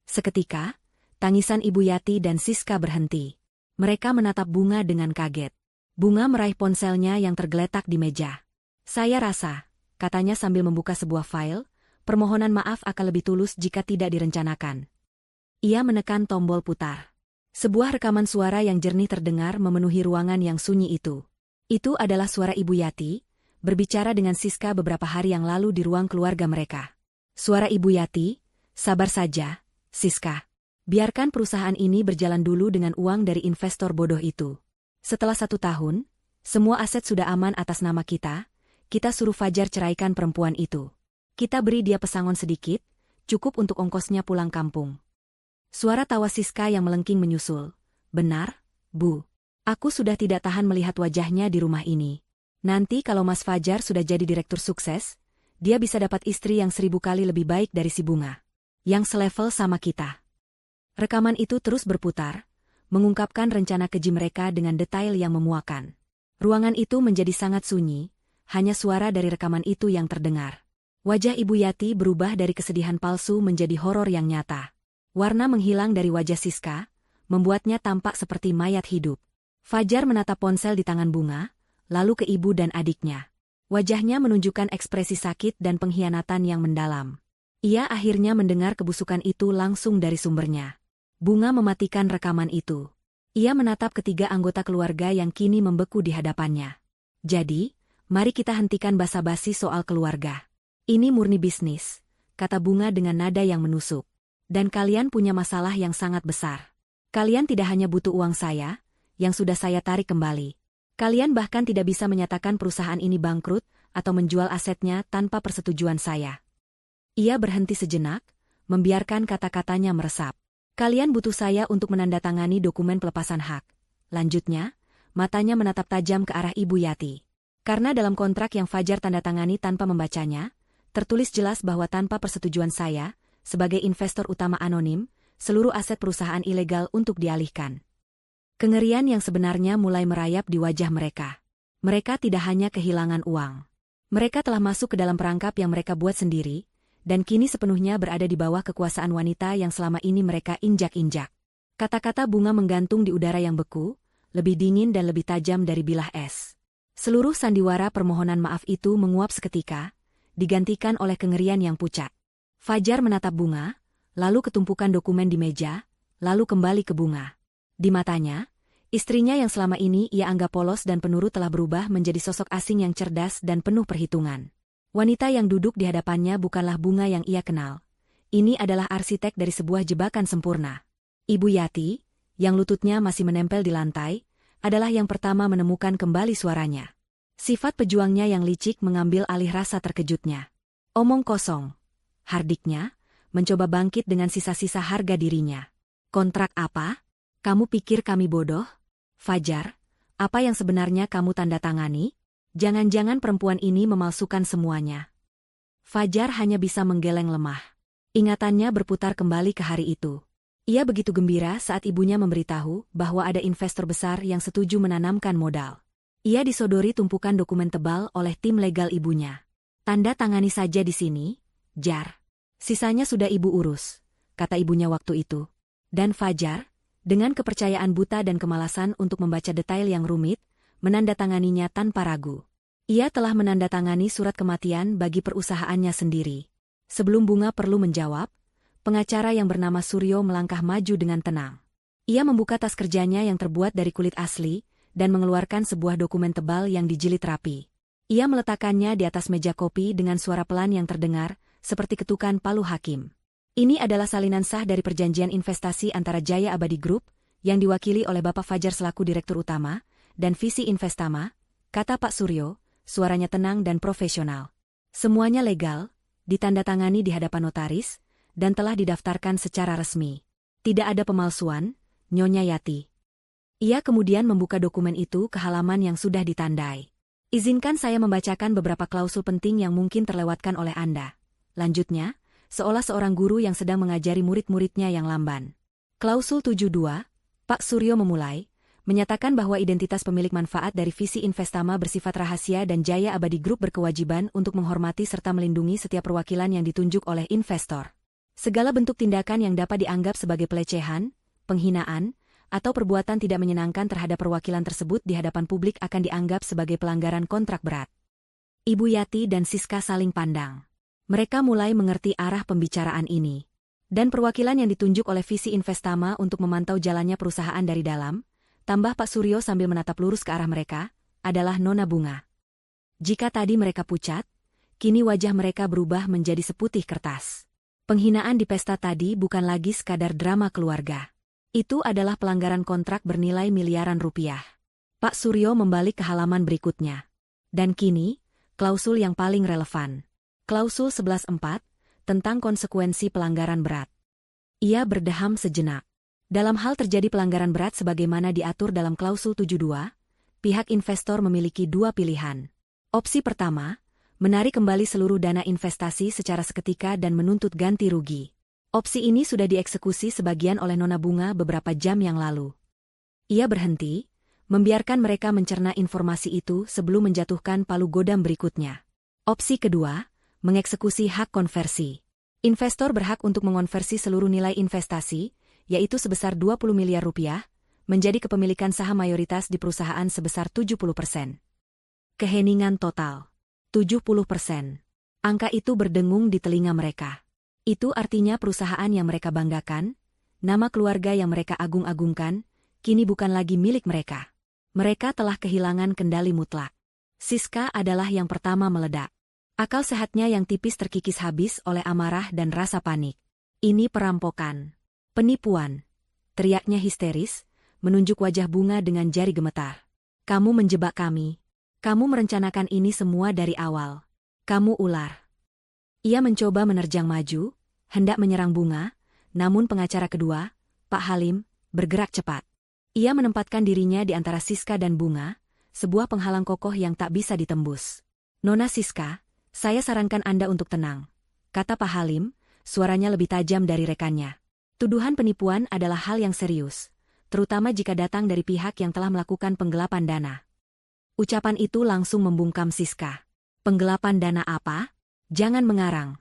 Seketika, tangisan Ibu Yati dan Siska berhenti. Mereka menatap Bunga dengan kaget. Bunga meraih ponselnya yang tergeletak di meja. "Saya rasa," katanya sambil membuka sebuah file, "permohonan maaf akan lebih tulus jika tidak direncanakan." Ia menekan tombol putar. Sebuah rekaman suara yang jernih terdengar memenuhi ruangan yang sunyi itu. Itu adalah suara Ibu Yati, berbicara dengan Siska beberapa hari yang lalu di ruang keluarga mereka. Suara Ibu Yati, "Sabar saja, Siska. Biarkan perusahaan ini berjalan dulu dengan uang dari investor bodoh itu. Setelah 1 tahun, semua aset sudah aman atas nama kita suruh Fajar ceraikan perempuan itu. Kita beri dia pesangon sedikit, cukup untuk ongkosnya pulang kampung." Suara tawa Siska yang melengking menyusul. "Benar, Bu. Aku sudah tidak tahan melihat wajahnya di rumah ini. Nanti kalau Mas Fajar sudah jadi direktur sukses, dia bisa dapat istri yang 1000 kali lebih baik dari si Bunga. Yang selevel sama kita." Rekaman itu terus berputar, mengungkapkan rencana keji mereka dengan detail yang memuakan. Ruangan itu menjadi sangat sunyi, hanya suara dari rekaman itu yang terdengar. Wajah Ibu Yati berubah dari kesedihan palsu menjadi horor yang nyata. Warna menghilang dari wajah Siska, membuatnya tampak seperti mayat hidup. Fajar menatap ponsel di tangan Bunga, lalu ke ibu dan adiknya. Wajahnya menunjukkan ekspresi sakit dan pengkhianatan yang mendalam. Ia akhirnya mendengar kebusukan itu langsung dari sumbernya. Bunga mematikan rekaman itu. Ia menatap ketiga anggota keluarga yang kini membeku di hadapannya. Jadi, mari kita hentikan basa-basi soal keluarga. Ini murni bisnis, kata Bunga dengan nada yang menusuk. Dan kalian punya masalah yang sangat besar. Kalian tidak hanya butuh uang saya, yang sudah saya tarik kembali. Kalian bahkan tidak bisa menyatakan perusahaan ini bangkrut atau menjual asetnya tanpa persetujuan saya. Ia berhenti sejenak, membiarkan kata-katanya meresap. Kalian butuh saya untuk menandatangani dokumen pelepasan hak. Lanjutnya, matanya menatap tajam ke arah Ibu Yati. Karena dalam kontrak yang Fajar tandatangani tanpa membacanya, tertulis jelas bahwa tanpa persetujuan saya, sebagai investor utama anonim, seluruh aset perusahaan ilegal untuk dialihkan. Kengerian yang sebenarnya mulai merayap di wajah mereka. Mereka tidak hanya kehilangan uang. Mereka telah masuk ke dalam perangkap yang mereka buat sendiri, dan kini sepenuhnya berada di bawah kekuasaan wanita yang selama ini mereka injak-injak. Kata-kata Bunga menggantung di udara yang beku, lebih dingin dan lebih tajam dari bilah es. Seluruh sandiwara permohonan maaf itu menguap seketika, digantikan oleh kengerian yang pucat. Fajar menatap Bunga, lalu ketumpukan dokumen di meja, lalu kembali ke Bunga. Di matanya, istrinya yang selama ini ia anggap polos dan penurut telah berubah menjadi sosok asing yang cerdas dan penuh perhitungan. Wanita yang duduk di hadapannya bukanlah Bunga yang ia kenal. Ini adalah arsitek dari sebuah jebakan sempurna. Ibu Yati, yang lututnya masih menempel di lantai, adalah yang pertama menemukan kembali suaranya. Sifat pejuangnya yang licik mengambil alih rasa terkejutnya. Omong kosong. Hardiknya, mencoba bangkit dengan sisa-sisa harga dirinya. Kontrak apa? Kamu pikir kami bodoh? Fajar, apa yang sebenarnya kamu tanda tangani? Jangan-jangan perempuan ini memalsukan semuanya. Fajar hanya bisa menggeleng lemah. Ingatannya berputar kembali ke hari itu. Ia begitu gembira saat ibunya memberitahu bahwa ada investor besar yang setuju menanamkan modal. Ia disodori tumpukan dokumen tebal oleh tim legal ibunya. Tanda tangani saja di sini, Jar. Sisanya sudah ibu urus, kata ibunya waktu itu. Dan Fajar, dengan kepercayaan buta dan kemalasan untuk membaca detail yang rumit, menandatanganinya tanpa ragu. Ia telah menandatangani surat kematian bagi perusahaannya sendiri. Sebelum Bunga perlu menjawab, pengacara yang bernama Suryo melangkah maju dengan tenang. Ia membuka tas kerjanya yang terbuat dari kulit asli, dan mengeluarkan sebuah dokumen tebal yang dijilid rapi. Ia meletakkannya di atas meja kopi dengan suara pelan yang terdengar, seperti ketukan palu hakim. Ini adalah salinan sah dari perjanjian investasi antara Jaya Abadi Group, yang diwakili oleh Bapak Fajar selaku Direktur Utama, dan Visi Investama, kata Pak Suryo, suaranya tenang dan profesional. Semuanya legal, ditandatangani di hadapan notaris, dan telah didaftarkan secara resmi. Tidak ada pemalsuan, Nyonya Yati. Ia kemudian membuka dokumen itu ke halaman yang sudah ditandai. Izinkan saya membacakan beberapa klausul penting yang mungkin terlewatkan oleh Anda. Lanjutnya, seolah seorang guru yang sedang mengajari murid-muridnya yang lamban. Klausul 72, Pak Suryo memulai, menyatakan bahwa identitas pemilik manfaat dari Visi Investama bersifat rahasia dan Jaya Abadi Group berkewajiban untuk menghormati serta melindungi setiap perwakilan yang ditunjuk oleh investor. Segala bentuk tindakan yang dapat dianggap sebagai pelecehan, penghinaan, atau perbuatan tidak menyenangkan terhadap perwakilan tersebut di hadapan publik akan dianggap sebagai pelanggaran kontrak berat. Ibu Yati dan Siska saling pandang. Mereka mulai mengerti arah pembicaraan ini. Dan perwakilan yang ditunjuk oleh Visi Investama untuk memantau jalannya perusahaan dari dalam, tambah Pak Suryo sambil menatap lurus ke arah mereka, adalah Nona Bunga. Jika tadi mereka pucat, kini wajah mereka berubah menjadi seputih kertas. Penghinaan di pesta tadi bukan lagi sekadar drama keluarga. Itu adalah pelanggaran kontrak bernilai miliaran rupiah. Pak Suryo membalik ke halaman berikutnya. Dan kini, klausul yang paling relevan. Klausul 11.4, tentang konsekuensi pelanggaran berat. Ia berdeham sejenak. Dalam hal terjadi pelanggaran berat sebagaimana diatur dalam klausul 72, pihak investor memiliki dua pilihan. Opsi pertama, menarik kembali seluruh dana investasi secara seketika dan menuntut ganti rugi. Opsi ini sudah dieksekusi sebagian oleh Nona Bunga beberapa jam yang lalu. Ia berhenti, membiarkan mereka mencerna informasi itu sebelum menjatuhkan palu godam berikutnya. Opsi kedua, mengeksekusi hak konversi. Investor berhak untuk mengonversi seluruh nilai investasi, yaitu sebesar 20 miliar rupiah, menjadi kepemilikan saham mayoritas di perusahaan sebesar 70%. Keheningan total. 70%. Angka itu berdengung di telinga mereka. Itu artinya perusahaan yang mereka banggakan, nama keluarga yang mereka agung-agungkan, kini bukan lagi milik mereka. Mereka telah kehilangan kendali mutlak. Siska adalah yang pertama meledak. Akal sehatnya yang tipis terkikis habis oleh amarah dan rasa panik. Ini perampokan. Penipuan. Teriaknya histeris, menunjuk wajah Bunga dengan jari gemetar. Kamu menjebak kami. Kamu merencanakan ini semua dari awal. Kamu ular. Ia mencoba menerjang maju, hendak menyerang Bunga, namun pengacara kedua, Pak Halim, bergerak cepat. Ia menempatkan dirinya di antara Siska dan Bunga, sebuah penghalang kokoh yang tak bisa ditembus. Nona Siska, saya sarankan Anda untuk tenang, kata Pak Halim, suaranya lebih tajam dari rekannya. Tuduhan penipuan adalah hal yang serius, terutama jika datang dari pihak yang telah melakukan penggelapan dana. Ucapan itu langsung membungkam Siska. Penggelapan dana apa? Jangan mengarang,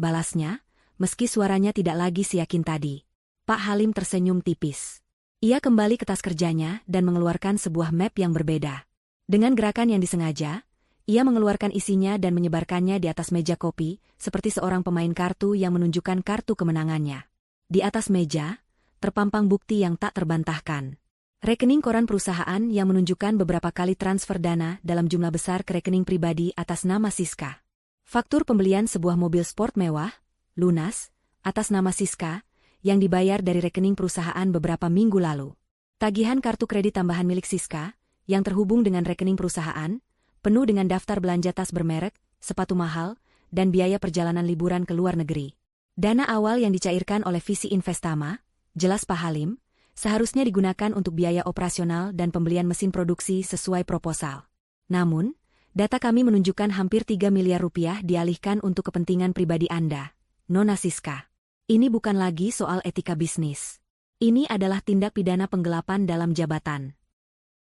balasnya, meski suaranya tidak lagi seyakin tadi. Pak Halim tersenyum tipis. Ia kembali ke tas kerjanya dan mengeluarkan sebuah map yang berbeda. Dengan gerakan yang disengaja, ia mengeluarkan isinya dan menyebarkannya di atas meja kopi, seperti seorang pemain kartu yang menunjukkan kartu kemenangannya. Di atas meja, terpampang bukti yang tak terbantahkan. Rekening koran perusahaan yang menunjukkan beberapa kali transfer dana dalam jumlah besar ke rekening pribadi atas nama Siska. Faktur pembelian sebuah mobil sport mewah, lunas, atas nama Siska, yang dibayar dari rekening perusahaan beberapa minggu lalu. Tagihan kartu kredit tambahan milik Siska, yang terhubung dengan rekening perusahaan, penuh dengan daftar belanja tas bermerek, sepatu mahal, dan biaya perjalanan liburan ke luar negeri. Dana awal yang dicairkan oleh Visi Investama, jelas Pak Halim, seharusnya digunakan untuk biaya operasional dan pembelian mesin produksi sesuai proposal. Namun, data kami menunjukkan hampir 3 miliar rupiah dialihkan untuk kepentingan pribadi Anda, Nona Siska. Ini bukan lagi soal etika bisnis. Ini adalah tindak pidana penggelapan dalam jabatan.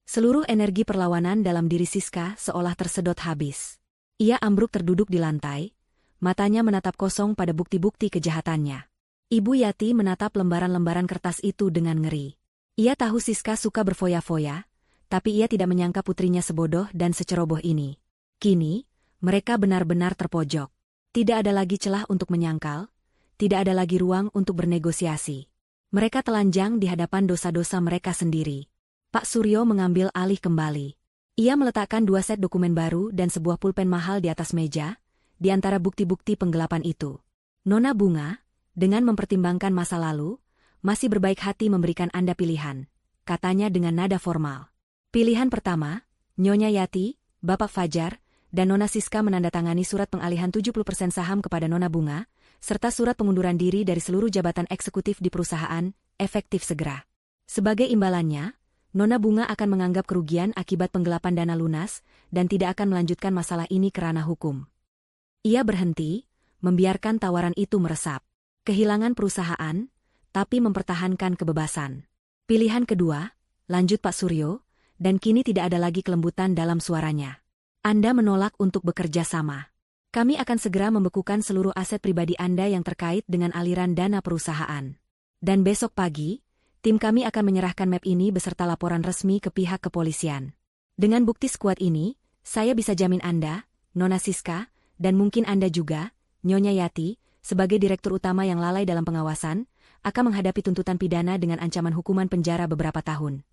Seluruh energi perlawanan dalam diri Siska seolah tersedot habis. Ia ambruk terduduk di lantai, matanya menatap kosong pada bukti-bukti kejahatannya. Ibu Yati menatap lembaran-lembaran kertas itu dengan ngeri. Ia tahu Siska suka berfoya-foya, tapi ia tidak menyangka putrinya sebodoh dan seceroboh ini. Kini, mereka benar-benar terpojok. Tidak ada lagi celah untuk menyangkal, tidak ada lagi ruang untuk bernegosiasi. Mereka telanjang di hadapan dosa-dosa mereka sendiri. Pak Suryo mengambil alih kembali. Ia meletakkan 2 set dokumen baru dan sebuah pulpen mahal di atas meja, di antara bukti-bukti penggelapan itu. Nona Bunga, dengan mempertimbangkan masa lalu, masih berbaik hati memberikan Anda pilihan, katanya dengan nada formal. Pilihan pertama, Nyonya Yati, Bapak Fajar, dan Nona Siska menandatangani surat pengalihan 70% saham kepada Nona Bunga, serta surat pengunduran diri dari seluruh jabatan eksekutif di perusahaan, efektif segera. Sebagai imbalannya, Nona Bunga akan menganggap kerugian akibat penggelapan dana lunas, dan tidak akan melanjutkan masalah ini ke ranah hukum. Ia berhenti, membiarkan tawaran itu meresap. Kehilangan perusahaan, tapi mempertahankan kebebasan. Pilihan kedua, lanjut Pak Suryo, dan kini tidak ada lagi kelembutan dalam suaranya. Anda menolak untuk bekerja sama. Kami akan segera membekukan seluruh aset pribadi Anda yang terkait dengan aliran dana perusahaan. Dan besok pagi, tim kami akan menyerahkan map ini beserta laporan resmi ke pihak kepolisian. Dengan bukti sekuat ini, saya bisa jamin Anda, Nona Siska, dan mungkin Anda juga, Nyonya Yati, sebagai direktur utama yang lalai dalam pengawasan, akan menghadapi tuntutan pidana dengan ancaman hukuman penjara beberapa tahun.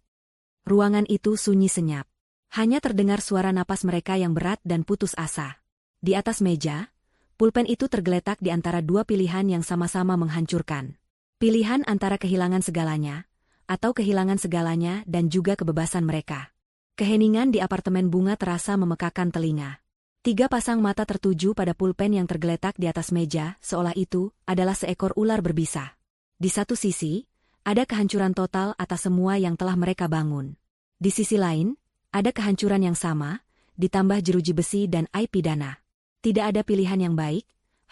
Ruangan itu sunyi senyap. Hanya terdengar suara napas mereka yang berat dan putus asa. Di atas meja, pulpen itu tergeletak di antara 2 pilihan yang sama-sama menghancurkan. Pilihan antara kehilangan segalanya, atau kehilangan segalanya dan juga kebebasan mereka. Keheningan di apartemen Bunga terasa memekakan telinga. 3 pasang mata tertuju pada pulpen yang tergeletak di atas meja, seolah itu adalah seekor ular berbisa. Di satu sisi, ada kehancuran total atas semua yang telah mereka bangun. Di sisi lain, ada kehancuran yang sama, ditambah jeruji besi dan aib pidana. Tidak ada pilihan yang baik,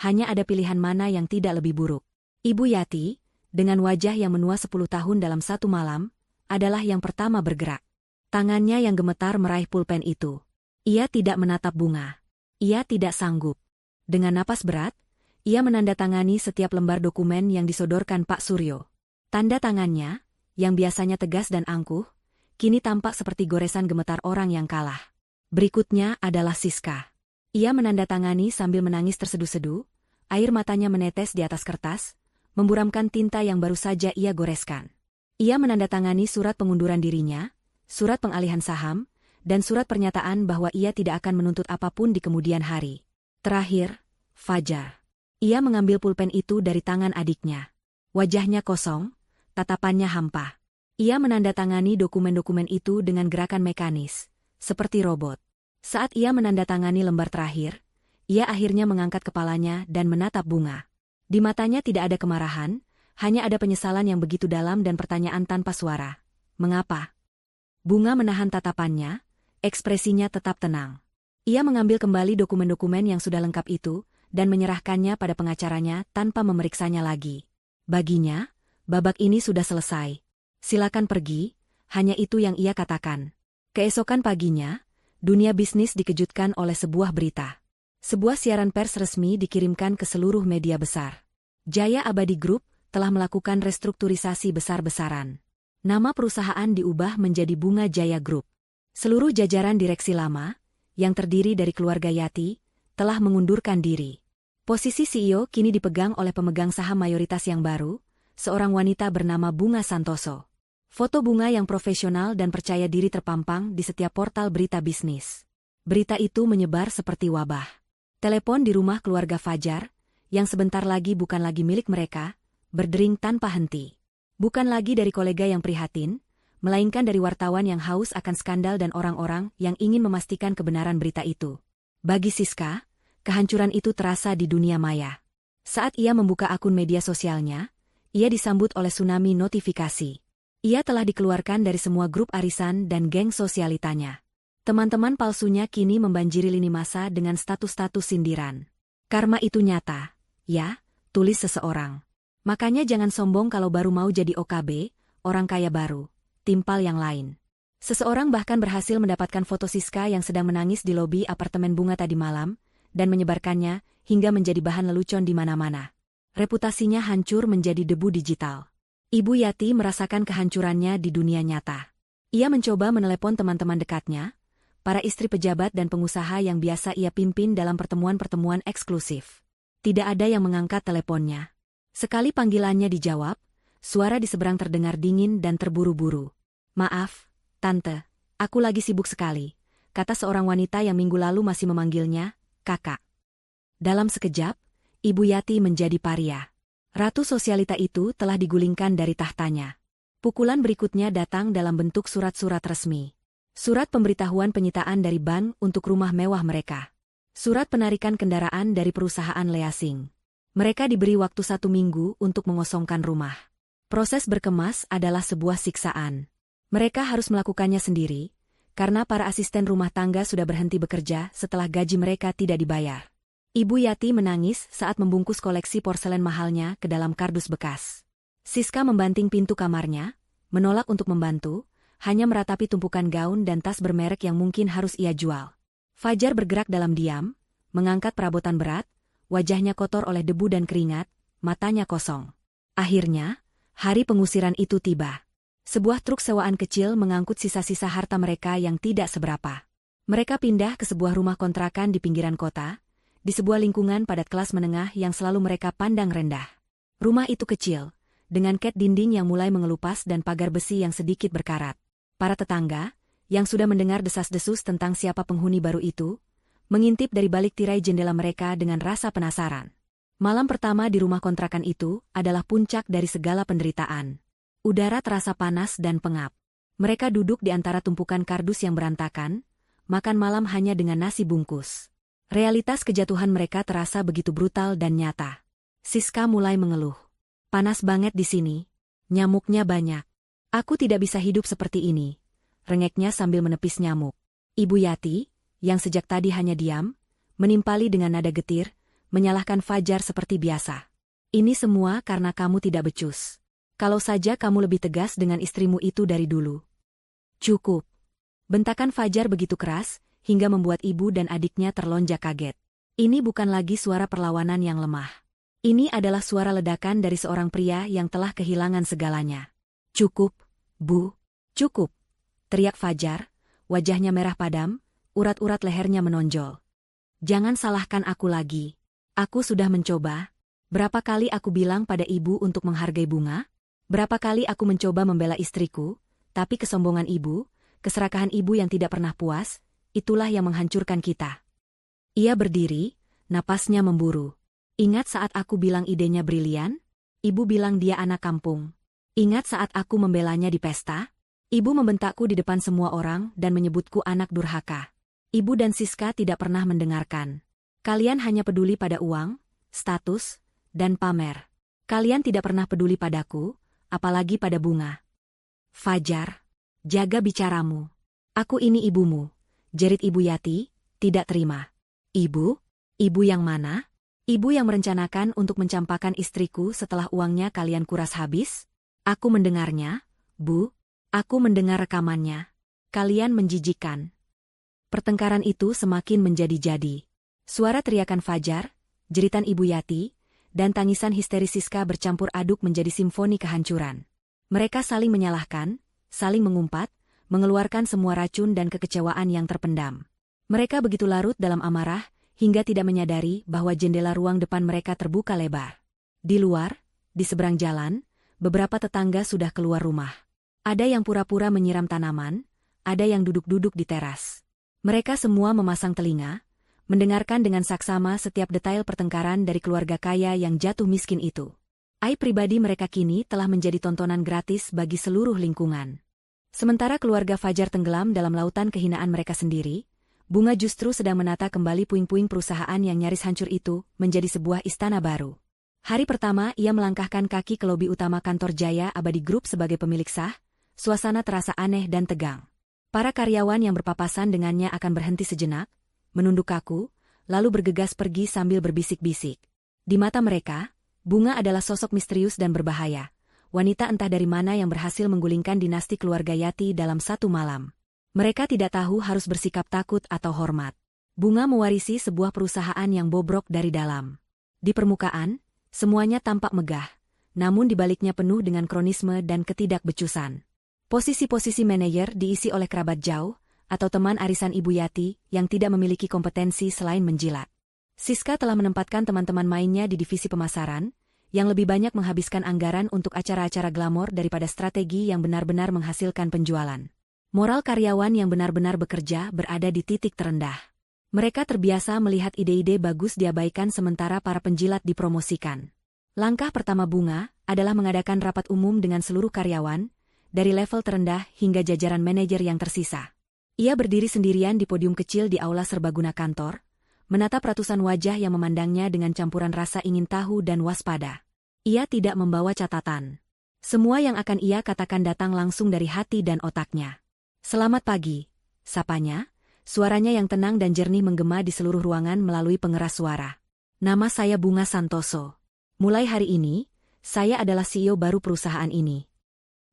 hanya ada pilihan mana yang tidak lebih buruk. Ibu Yati, dengan wajah yang menua 10 tahun dalam satu malam, adalah yang pertama bergerak. Tangannya yang gemetar meraih pulpen itu. Ia tidak menatap Bunga. Ia tidak sanggup. Dengan napas berat, ia menandatangani setiap lembar dokumen yang disodorkan Pak Suryo. Tanda tangannya, yang biasanya tegas dan angkuh, kini tampak seperti goresan gemetar orang yang kalah. Berikutnya adalah Siska. Ia menandatangani sambil menangis terseduh-seduh, air matanya menetes di atas kertas, memburamkan tinta yang baru saja ia goreskan. Ia menandatangani surat pengunduran dirinya, surat pengalihan saham, dan surat pernyataan bahwa ia tidak akan menuntut apapun di kemudian hari. Terakhir, Fajar. Ia mengambil pulpen itu dari tangan adiknya. Wajahnya kosong, tatapannya hampa. Ia menandatangani dokumen-dokumen itu dengan gerakan mekanis, seperti robot. Saat ia menandatangani lembar terakhir, ia akhirnya mengangkat kepalanya dan menatap Bunga. Di matanya tidak ada kemarahan, hanya ada penyesalan yang begitu dalam dan pertanyaan tanpa suara. Mengapa? Bunga menahan tatapannya, ekspresinya tetap tenang. Ia mengambil kembali dokumen-dokumen yang sudah lengkap itu, dan menyerahkannya pada pengacaranya tanpa memeriksanya lagi. Baginya, babak ini sudah selesai. Silakan pergi, hanya itu yang ia katakan. Keesokan paginya, dunia bisnis dikejutkan oleh sebuah berita. Sebuah siaran pers resmi dikirimkan ke seluruh media besar. Jaya Abadi Group telah melakukan restrukturisasi besar-besaran. Nama perusahaan diubah menjadi Bunga Jaya Group. Seluruh jajaran direksi lama, yang terdiri dari keluarga Yati, telah mengundurkan diri. Posisi CEO kini dipegang oleh pemegang saham mayoritas yang baru, seorang wanita bernama Bunga Santoso. Foto Bunga yang profesional dan percaya diri terpampang di setiap portal berita bisnis. Berita itu menyebar seperti wabah. Telepon di rumah keluarga Fajar, yang sebentar lagi bukan lagi milik mereka, berdering tanpa henti. Bukan lagi dari kolega yang prihatin, melainkan dari wartawan yang haus akan skandal dan orang-orang yang ingin memastikan kebenaran berita itu. Bagi Siska, kehancuran itu terasa di dunia maya. Saat ia membuka akun media sosialnya, ia disambut oleh tsunami notifikasi. Ia telah dikeluarkan dari semua grup arisan dan geng sosialitanya. Teman-teman palsunya kini membanjiri lini masa dengan status-status sindiran. Karma itu nyata, ya, tulis seseorang. Makanya jangan sombong kalau baru mau jadi OKB, orang kaya baru, timpal yang lain. Seseorang bahkan berhasil mendapatkan foto Siska yang sedang menangis di lobi apartemen Bunga tadi malam, dan menyebarkannya hingga menjadi bahan lelucon di mana-mana. Reputasinya hancur menjadi debu digital. Ibu Yati merasakan kehancurannya di dunia nyata. Ia mencoba menelepon teman-teman dekatnya, para istri pejabat dan pengusaha yang biasa ia pimpin dalam pertemuan-pertemuan eksklusif. Tidak ada yang mengangkat teleponnya. Sekali panggilannya dijawab, suara di seberang terdengar dingin dan terburu-buru. "Maaf, Tante, aku lagi sibuk sekali," kata seorang wanita yang minggu lalu masih memanggilnya Kakak. Dalam sekejap, Ibu Yati menjadi paria. Ratu sosialita itu telah digulingkan dari tahtanya. Pukulan berikutnya datang dalam bentuk surat-surat resmi. Surat pemberitahuan penyitaan dari bank untuk rumah mewah mereka. Surat penarikan kendaraan dari perusahaan leasing. Mereka diberi waktu 1 minggu untuk mengosongkan rumah. Proses berkemas adalah sebuah siksaan. Mereka harus melakukannya sendiri, karena para asisten rumah tangga sudah berhenti bekerja setelah gaji mereka tidak dibayar. Ibu Yati menangis saat membungkus koleksi porselen mahalnya ke dalam kardus bekas. Siska membanting pintu kamarnya, menolak untuk membantu, hanya meratapi tumpukan gaun dan tas bermerek yang mungkin harus ia jual. Fajar bergerak dalam diam, mengangkat perabotan berat, wajahnya kotor oleh debu dan keringat, matanya kosong. Akhirnya, hari pengusiran itu tiba. Sebuah truk sewaan kecil mengangkut sisa-sisa harta mereka yang tidak seberapa. Mereka pindah ke sebuah rumah kontrakan di pinggiran kota, di sebuah lingkungan padat kelas menengah yang selalu mereka pandang rendah. Rumah itu kecil, dengan ket dinding yang mulai mengelupas dan pagar besi yang sedikit berkarat. Para tetangga, yang sudah mendengar desas-desus tentang siapa penghuni baru itu, mengintip dari balik tirai jendela mereka dengan rasa penasaran. Malam pertama di rumah kontrakan itu adalah puncak dari segala penderitaan. Udara terasa panas dan pengap. Mereka duduk di antara tumpukan kardus yang berantakan, makan malam hanya dengan nasi bungkus. Realitas kejatuhan mereka terasa begitu brutal dan nyata. Siska mulai mengeluh. "Panas banget di sini. Nyamuknya banyak. Aku tidak bisa hidup seperti ini," rengeknya sambil menepis nyamuk. Ibu Yati, yang sejak tadi hanya diam, menimpali dengan nada getir, menyalahkan Fajar seperti biasa. "Ini semua karena kamu tidak becus. Kalau saja kamu lebih tegas dengan istrimu itu dari dulu." "Cukup." Bentakan Fajar begitu keras, hingga membuat ibu dan adiknya terlonjak kaget. Ini bukan lagi suara perlawanan yang lemah. Ini adalah suara ledakan dari seorang pria yang telah kehilangan segalanya. "Cukup, Bu. Cukup," teriak Fajar, wajahnya merah padam, urat-urat lehernya menonjol. "Jangan salahkan aku lagi. Aku sudah mencoba. Berapa kali aku bilang pada ibu untuk menghargai Bunga? Berapa kali aku mencoba membela istriku, tapi kesombongan ibu, keserakahan ibu yang tidak pernah puas, itulah yang menghancurkan kita. Ia berdiri, napasnya memburu. Ingat saat aku bilang idenya brilian? Ibu bilang dia anak kampung. Ingat saat aku membelanya di pesta? Ibu membentakku di depan semua orang dan menyebutku anak durhaka. Ibu dan Siska tidak pernah mendengarkan. Kalian hanya peduli pada uang, status, dan pamer. Kalian tidak pernah peduli padaku, apalagi pada Bunga. Fajar, jaga bicaramu. Aku ini ibumu, jerit Ibu Yati, tidak terima. Ibu? Ibu yang mana? Ibu yang merencanakan untuk mencampakkan istriku setelah uangnya kalian kuras habis? Aku mendengarnya, Bu. Aku mendengar rekamannya. Kalian menjijikkan. Pertengkaran itu semakin menjadi-jadi. Suara teriakan Fajar, jeritan Ibu Yati, dan tangisan histeris Siska bercampur aduk menjadi simfoni kehancuran. Mereka saling menyalahkan, saling mengumpat, mengeluarkan semua racun dan kekecewaan yang terpendam. Mereka begitu larut dalam amarah, hingga tidak menyadari bahwa jendela ruang depan mereka terbuka lebar. Di luar, di seberang jalan, beberapa tetangga sudah keluar rumah. Ada yang pura-pura menyiram tanaman, ada yang duduk-duduk di teras. Mereka semua memasang telinga, mendengarkan dengan saksama setiap detail pertengkaran dari keluarga kaya yang jatuh miskin itu. Aib pribadi mereka kini telah menjadi tontonan gratis bagi seluruh lingkungan. Sementara keluarga Fajar tenggelam dalam lautan kehinaan mereka sendiri, Bunga justru sedang menata kembali puing-puing perusahaan yang nyaris hancur itu menjadi sebuah istana baru. Hari pertama ia melangkahkan kaki ke lobi utama kantor Jaya Abadi Group sebagai pemilik sah, suasana terasa aneh dan tegang. Para karyawan yang berpapasan dengannya akan berhenti sejenak, menunduk kaku, lalu bergegas pergi sambil berbisik-bisik. Di mata mereka, Bunga adalah sosok misterius dan berbahaya, wanita entah dari mana yang berhasil menggulingkan dinasti keluarga Yati dalam satu malam. Mereka tidak tahu harus bersikap takut atau hormat. Bunga mewarisi sebuah perusahaan yang bobrok dari dalam. Di permukaan, semuanya tampak megah, namun di baliknya penuh dengan kronisme dan ketidakbecusan. Posisi-posisi manajer diisi oleh kerabat jauh, atau teman arisan Ibu Yati yang tidak memiliki kompetensi selain menjilat. Siska telah menempatkan teman-teman mainnya di divisi pemasaran, yang lebih banyak menghabiskan anggaran untuk acara-acara glamor daripada strategi yang benar-benar menghasilkan penjualan. Moral karyawan yang benar-benar bekerja berada di titik terendah. Mereka terbiasa melihat ide-ide bagus diabaikan sementara para penjilat dipromosikan. Langkah pertama Bunga adalah mengadakan rapat umum dengan seluruh karyawan, dari level terendah hingga jajaran manajer yang tersisa. Ia berdiri sendirian di podium kecil di aula serbaguna kantor, menatap ratusan wajah yang memandangnya dengan campuran rasa ingin tahu dan waspada. Ia tidak membawa catatan. Semua yang akan ia katakan datang langsung dari hati dan otaknya. Selamat pagi, sapanya, suaranya yang tenang dan jernih menggema di seluruh ruangan melalui pengeras suara. Nama saya Bunga Santoso. Mulai hari ini, saya adalah CEO baru perusahaan ini.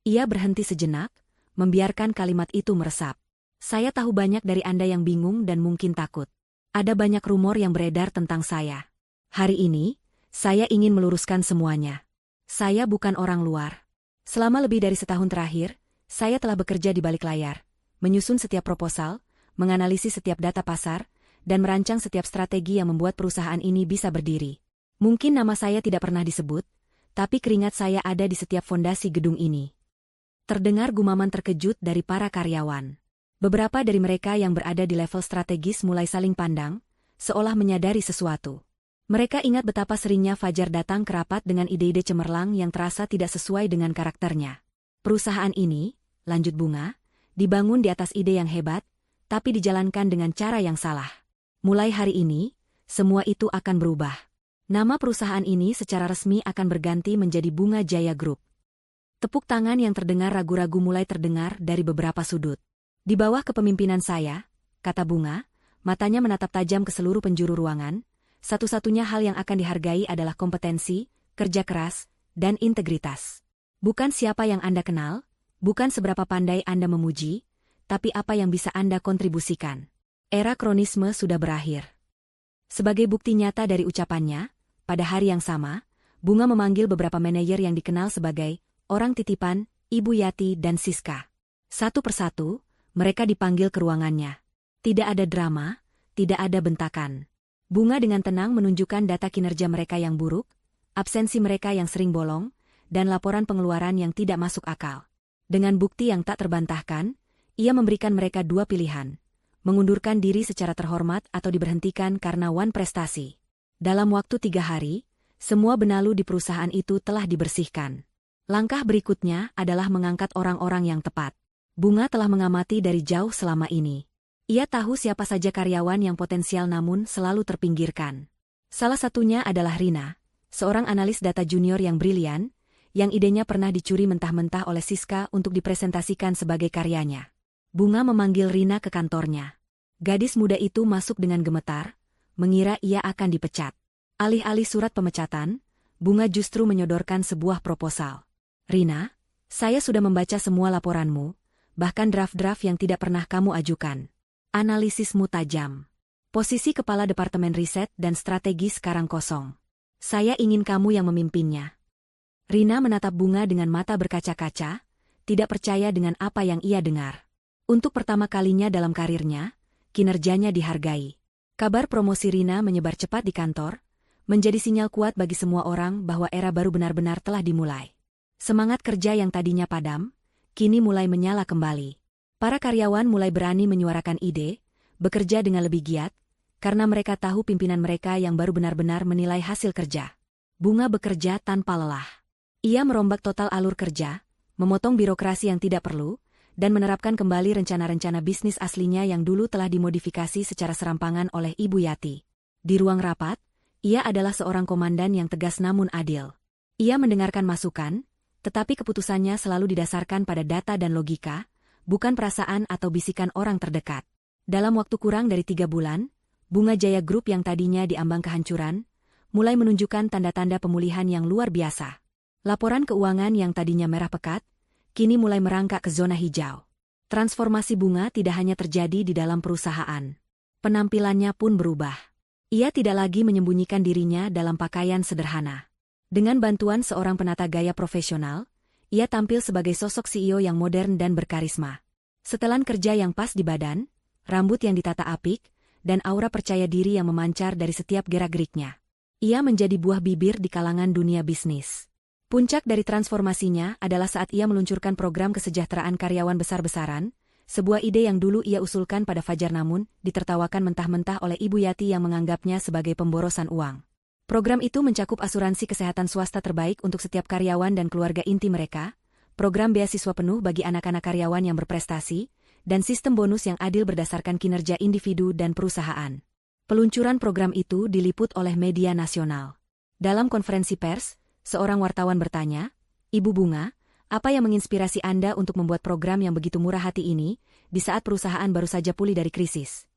Ia berhenti sejenak, membiarkan kalimat itu meresap. Saya tahu banyak dari Anda yang bingung dan mungkin takut. Ada banyak rumor yang beredar tentang saya. Hari ini, saya ingin meluruskan semuanya. Saya bukan orang luar. Selama lebih dari setahun terakhir, saya telah bekerja di balik layar, menyusun setiap proposal, menganalisis setiap data pasar, dan merancang setiap strategi yang membuat perusahaan ini bisa berdiri. Mungkin nama saya tidak pernah disebut, tapi keringat saya ada di setiap fondasi gedung ini. Terdengar gumaman terkejut dari para karyawan. Beberapa dari mereka yang berada di level strategis mulai saling pandang, seolah menyadari sesuatu. Mereka ingat betapa seringnya Fajar datang ke rapat dengan ide-ide cemerlang yang terasa tidak sesuai dengan karakternya. Perusahaan ini, lanjut Bunga, dibangun di atas ide yang hebat, tapi dijalankan dengan cara yang salah. Mulai hari ini, semua itu akan berubah. Nama perusahaan ini secara resmi akan berganti menjadi Bunga Jaya Group. Tepuk tangan yang terdengar ragu-ragu mulai terdengar dari beberapa sudut. Di bawah kepemimpinan saya, kata Bunga, matanya menatap tajam ke seluruh penjuru ruangan, satu-satunya hal yang akan dihargai adalah kompetensi, kerja keras, dan integritas. Bukan siapa yang Anda kenal, bukan seberapa pandai Anda memuji, tapi apa yang bisa Anda kontribusikan. Era kronisme sudah berakhir. Sebagai bukti nyata dari ucapannya, pada hari yang sama, Bunga memanggil beberapa manajer yang dikenal sebagai orang titipan, Ibu Yati dan Siska. Satu persatu, mereka dipanggil ke ruangannya. Tidak ada drama, tidak ada bentakan. Bunga dengan tenang menunjukkan data kinerja mereka yang buruk, absensi mereka yang sering bolong, dan laporan pengeluaran yang tidak masuk akal. Dengan bukti yang tak terbantahkan, Ia memberikan mereka dua pilihan, mengundurkan diri secara terhormat atau diberhentikan karena Wan prestasi. Dalam waktu 3 hari, semua benalu di perusahaan itu telah dibersihkan. Langkah berikutnya adalah mengangkat orang-orang yang tepat. Bunga telah mengamati dari jauh selama ini. Ia tahu siapa saja karyawan yang potensial namun selalu terpinggirkan. Salah satunya adalah Rina, seorang analis data junior yang brilian, yang idenya pernah dicuri mentah-mentah oleh Siska untuk dipresentasikan sebagai karyanya. Bunga memanggil Rina ke kantornya. Gadis muda itu masuk dengan gemetar, mengira ia akan dipecat. Alih-alih surat pemecatan, Bunga justru menyodorkan sebuah proposal. Rina, saya sudah membaca semua laporanmu, bahkan draft-draft yang tidak pernah kamu ajukan. Analisismu tajam. Posisi kepala Departemen Riset dan Strategi sekarang kosong. Saya ingin kamu yang memimpinnya. Rina menatap Bunga dengan mata berkaca-kaca, tidak percaya dengan apa yang ia dengar. Untuk pertama kalinya dalam karirnya, kinerjanya dihargai. Kabar promosi Rina menyebar cepat di kantor, menjadi sinyal kuat bagi semua orang bahwa era baru benar-benar telah dimulai. Semangat kerja yang tadinya padam, kini mulai menyala kembali. Para karyawan mulai berani menyuarakan ide, bekerja dengan lebih giat, karena mereka tahu pimpinan mereka yang baru benar-benar menilai hasil kerja. Bunga bekerja tanpa lelah. Ia merombak total alur kerja, memotong birokrasi yang tidak perlu, dan menerapkan kembali rencana-rencana bisnis aslinya yang dulu telah dimodifikasi secara serampangan oleh Ibu Yati. Di ruang rapat, ia adalah seorang komandan yang tegas namun adil. Ia mendengarkan masukan, tetapi keputusannya selalu didasarkan pada data dan logika, bukan perasaan atau bisikan orang terdekat. Dalam waktu kurang dari 3 bulan, Bunga Jaya Group yang tadinya diambang kehancuran, mulai menunjukkan tanda-tanda pemulihan yang luar biasa. Laporan keuangan yang tadinya merah pekat, kini mulai merangkak ke zona hijau. Transformasi Bunga tidak hanya terjadi di dalam perusahaan. Penampilannya pun berubah. Ia tidak lagi menyembunyikan dirinya dalam pakaian sederhana. Dengan bantuan seorang penata gaya profesional, ia tampil sebagai sosok CEO yang modern dan berkarisma. Setelan kerja yang pas di badan, rambut yang ditata apik, dan aura percaya diri yang memancar dari setiap gerak-geriknya. Ia menjadi buah bibir di kalangan dunia bisnis. Puncak dari transformasinya adalah saat ia meluncurkan program kesejahteraan karyawan besar-besaran, sebuah ide yang dulu ia usulkan pada Fajar namun ditertawakan mentah-mentah oleh Ibu Yati yang menganggapnya sebagai pemborosan uang. Program itu mencakup asuransi kesehatan swasta terbaik untuk setiap karyawan dan keluarga inti mereka, program beasiswa penuh bagi anak-anak karyawan yang berprestasi, dan sistem bonus yang adil berdasarkan kinerja individu dan perusahaan. Peluncuran program itu diliput oleh media nasional. Dalam konferensi pers, seorang wartawan bertanya, "Ibu Bunga, apa yang menginspirasi Anda untuk membuat program yang begitu murah hati ini, di saat perusahaan baru saja pulih dari krisis?"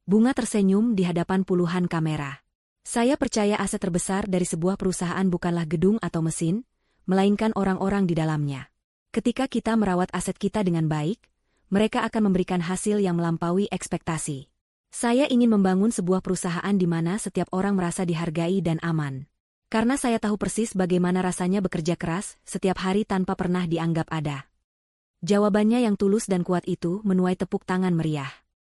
Bunga tersenyum di hadapan puluhan kamera. "Saya percaya aset terbesar dari sebuah perusahaan bukanlah gedung atau mesin, melainkan orang-orang di dalamnya. Ketika kita merawat aset kita dengan baik, mereka akan memberikan hasil yang melampaui ekspektasi. Saya ingin membangun sebuah perusahaan di mana setiap orang merasa dihargai dan aman. Karena saya tahu persis bagaimana rasanya bekerja keras setiap hari tanpa pernah dianggap ada." Jawabannya yang tulus dan kuat itu menuai tepuk tangan meriah.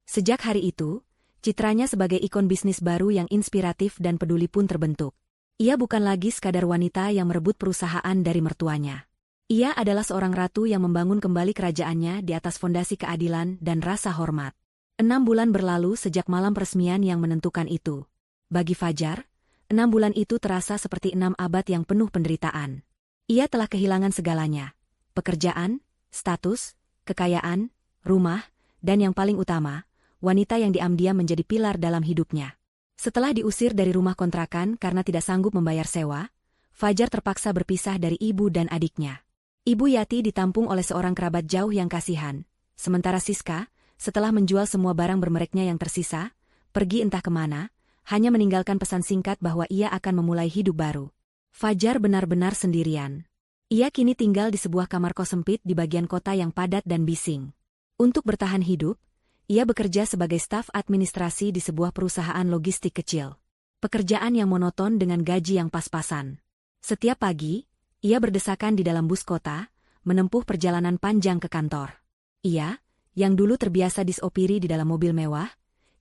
Sejak hari itu, citranya sebagai ikon bisnis baru yang inspiratif dan peduli pun terbentuk. Ia bukan lagi sekadar wanita yang merebut perusahaan dari mertuanya. Ia adalah seorang ratu yang membangun kembali kerajaannya di atas fondasi keadilan dan rasa hormat. 6 bulan berlalu sejak malam peresmian yang menentukan itu. Bagi Fajar, 6 bulan itu terasa seperti 6 abad yang penuh penderitaan. Ia telah kehilangan segalanya. Pekerjaan, status, kekayaan, rumah, dan yang paling utama, wanita yang diam-diam menjadi pilar dalam hidupnya. Setelah diusir dari rumah kontrakan karena tidak sanggup membayar sewa, Fajar terpaksa berpisah dari ibu dan adiknya. Ibu Yati ditampung oleh seorang kerabat jauh yang kasihan, sementara Siska, setelah menjual semua barang bermereknya yang tersisa, pergi entah kemana, hanya meninggalkan pesan singkat bahwa ia akan memulai hidup baru. Fajar benar-benar sendirian. Ia kini tinggal di sebuah kamar kos sempit di bagian kota yang padat dan bising. Untuk bertahan hidup, ia bekerja sebagai staf administrasi di sebuah perusahaan logistik kecil. Pekerjaan yang monoton dengan gaji yang pas-pasan. Setiap pagi, ia berdesakan di dalam bus kota, menempuh perjalanan panjang ke kantor. Ia, yang dulu terbiasa disopiri di dalam mobil mewah,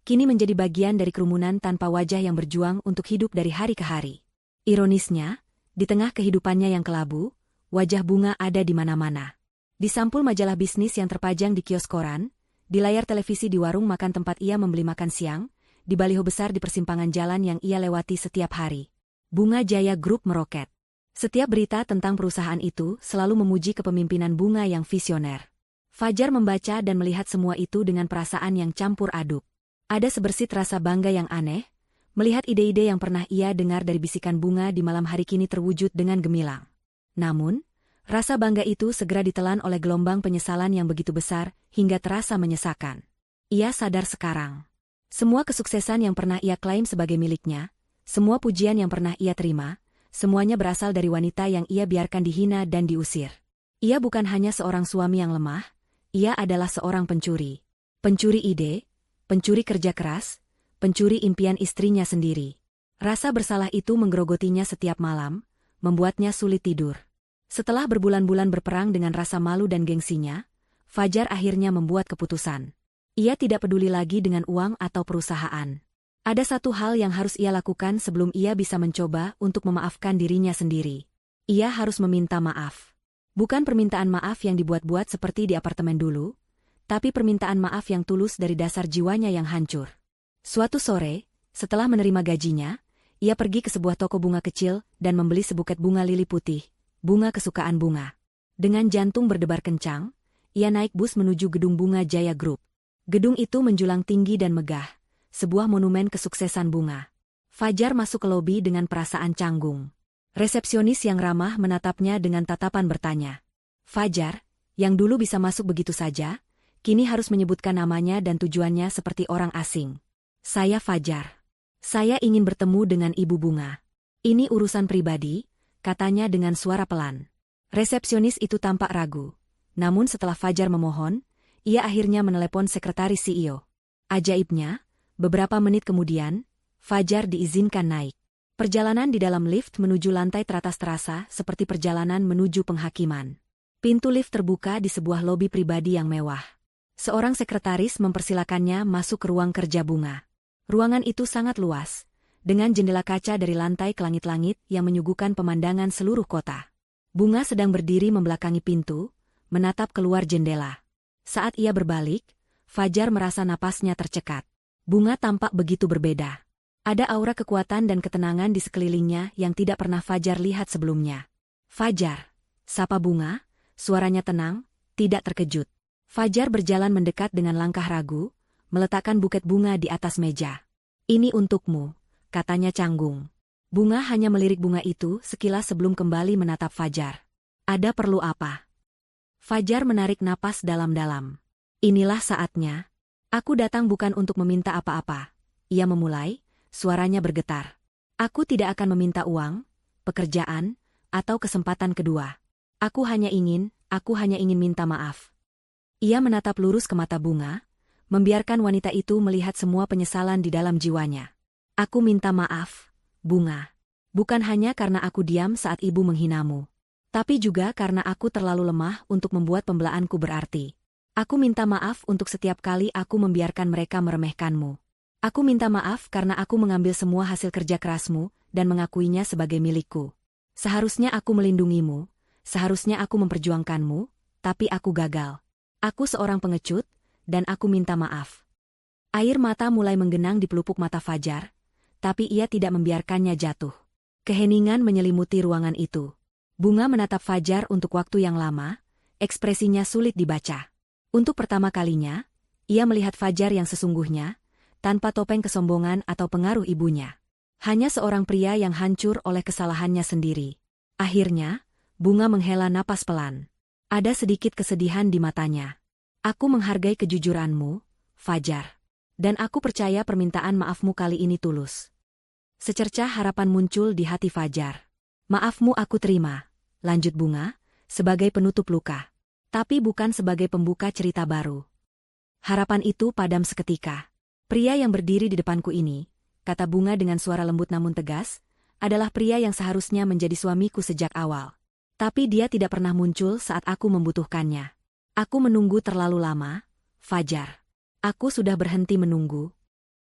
kini menjadi bagian dari kerumunan tanpa wajah yang berjuang untuk hidup dari hari ke hari. Ironisnya, di tengah kehidupannya yang kelabu, wajah Bunga ada di mana-mana. Di sampul majalah bisnis yang terpajang di kios koran, di layar televisi di warung makan tempat ia membeli makan siang, di baliho besar di persimpangan jalan yang ia lewati setiap hari. Bunga Jaya Group meroket. Setiap berita tentang perusahaan itu selalu memuji kepemimpinan Bunga yang visioner. Fajar membaca dan melihat semua itu dengan perasaan yang campur aduk. Ada sebersit rasa bangga yang aneh, melihat ide-ide yang pernah ia dengar dari bisikan Bunga di malam hari kini terwujud dengan gemilang. Namun, rasa bangga itu segera ditelan oleh gelombang penyesalan yang begitu besar hingga terasa menyesakan. Ia sadar sekarang. Semua kesuksesan yang pernah ia klaim sebagai miliknya, semua pujian yang pernah ia terima, semuanya berasal dari wanita yang ia biarkan dihina dan diusir. Ia bukan hanya seorang suami yang lemah, ia adalah seorang pencuri. Pencuri ide, pencuri kerja keras, pencuri impian istrinya sendiri. Rasa bersalah itu menggerogotinya setiap malam, membuatnya sulit tidur. Setelah berbulan-bulan berperang dengan rasa malu dan gengsinya, Fajar akhirnya membuat keputusan. Ia tidak peduli lagi dengan uang atau perusahaan. Ada satu hal yang harus ia lakukan sebelum ia bisa mencoba untuk memaafkan dirinya sendiri. Ia harus meminta maaf. Bukan permintaan maaf yang dibuat-buat seperti di apartemen dulu, tapi permintaan maaf yang tulus dari dasar jiwanya yang hancur. Suatu sore, setelah menerima gajinya, ia pergi ke sebuah toko bunga kecil dan membeli sebuket bunga lili putih, bunga kesukaan Bunga. Dengan jantung berdebar kencang, ia naik bus menuju gedung Bunga Jaya Group. Gedung itu menjulang tinggi dan megah, sebuah monumen kesuksesan Bunga. Fajar masuk ke lobi dengan perasaan canggung. Resepsionis yang ramah menatapnya dengan tatapan bertanya. Fajar, yang dulu bisa masuk begitu saja, kini harus menyebutkan namanya dan tujuannya seperti orang asing. Saya Fajar. Saya ingin bertemu dengan Ibu Bunga. Ini urusan pribadi, katanya dengan suara pelan. Resepsionis itu tampak ragu. Namun setelah Fajar memohon, ia akhirnya menelepon sekretaris CEO. Ajaibnya, beberapa menit kemudian, Fajar diizinkan naik. Perjalanan di dalam lift menuju lantai teratas terasa seperti perjalanan menuju penghakiman. Pintu lift terbuka di sebuah lobi pribadi yang mewah. Seorang sekretaris mempersilakannya masuk ke ruang kerja Bunga. Ruangan itu sangat luas, dengan jendela kaca dari lantai ke langit-langit yang menyuguhkan pemandangan seluruh kota. Bunga sedang berdiri membelakangi pintu, menatap keluar jendela. Saat ia berbalik, Fajar merasa napasnya tercekat. Bunga tampak begitu berbeda. Ada aura kekuatan dan ketenangan di sekelilingnya yang tidak pernah Fajar lihat sebelumnya. Fajar, sapa Bunga, suaranya tenang, tidak terkejut. Fajar berjalan mendekat dengan langkah ragu, meletakkan buket bunga di atas meja. Ini untukmu, katanya canggung. Bunga hanya melirik bunga itu sekilas sebelum kembali menatap Fajar. Ada perlu apa? Fajar menarik napas dalam-dalam. Inilah saatnya. Aku datang bukan untuk meminta apa-apa. Ia memulai, suaranya bergetar. Aku tidak akan meminta uang, pekerjaan, atau kesempatan kedua. Aku hanya ingin minta maaf. Ia menatap lurus ke mata Bunga, membiarkan wanita itu melihat semua penyesalan di dalam jiwanya. Aku minta maaf, Bunga. Bukan hanya karena aku diam saat ibu menghinamu, tapi juga karena aku terlalu lemah untuk membuat pembelaanku berarti. Aku minta maaf untuk setiap kali aku membiarkan mereka meremehkanmu. Aku minta maaf karena aku mengambil semua hasil kerja kerasmu dan mengakuinya sebagai milikku. Seharusnya aku melindungimu, seharusnya aku memperjuangkanmu, tapi aku gagal. Aku seorang pengecut, dan aku minta maaf. Air mata mulai menggenang di pelupuk mata Fajar, tapi ia tidak membiarkannya jatuh. Keheningan menyelimuti ruangan itu. Bunga menatap Fajar untuk waktu yang lama, ekspresinya sulit dibaca. Untuk pertama kalinya, ia melihat Fajar yang sesungguhnya, tanpa topeng kesombongan atau pengaruh ibunya. Hanya seorang pria yang hancur oleh kesalahannya sendiri. Akhirnya, Bunga menghela napas pelan. Ada sedikit kesedihan di matanya. Aku menghargai kejujuranmu, Fajar. Dan aku percaya permintaan maafmu kali ini tulus. Secercah harapan muncul di hati Fajar. Maafmu aku terima, lanjut Bunga, sebagai penutup luka. Tapi bukan sebagai pembuka cerita baru. Harapan itu padam seketika. Pria yang berdiri di depanku ini, kata Bunga dengan suara lembut namun tegas, adalah pria yang seharusnya menjadi suamiku sejak awal. Tapi dia tidak pernah muncul saat aku membutuhkannya. Aku menunggu terlalu lama, Fajar. Aku sudah berhenti menunggu.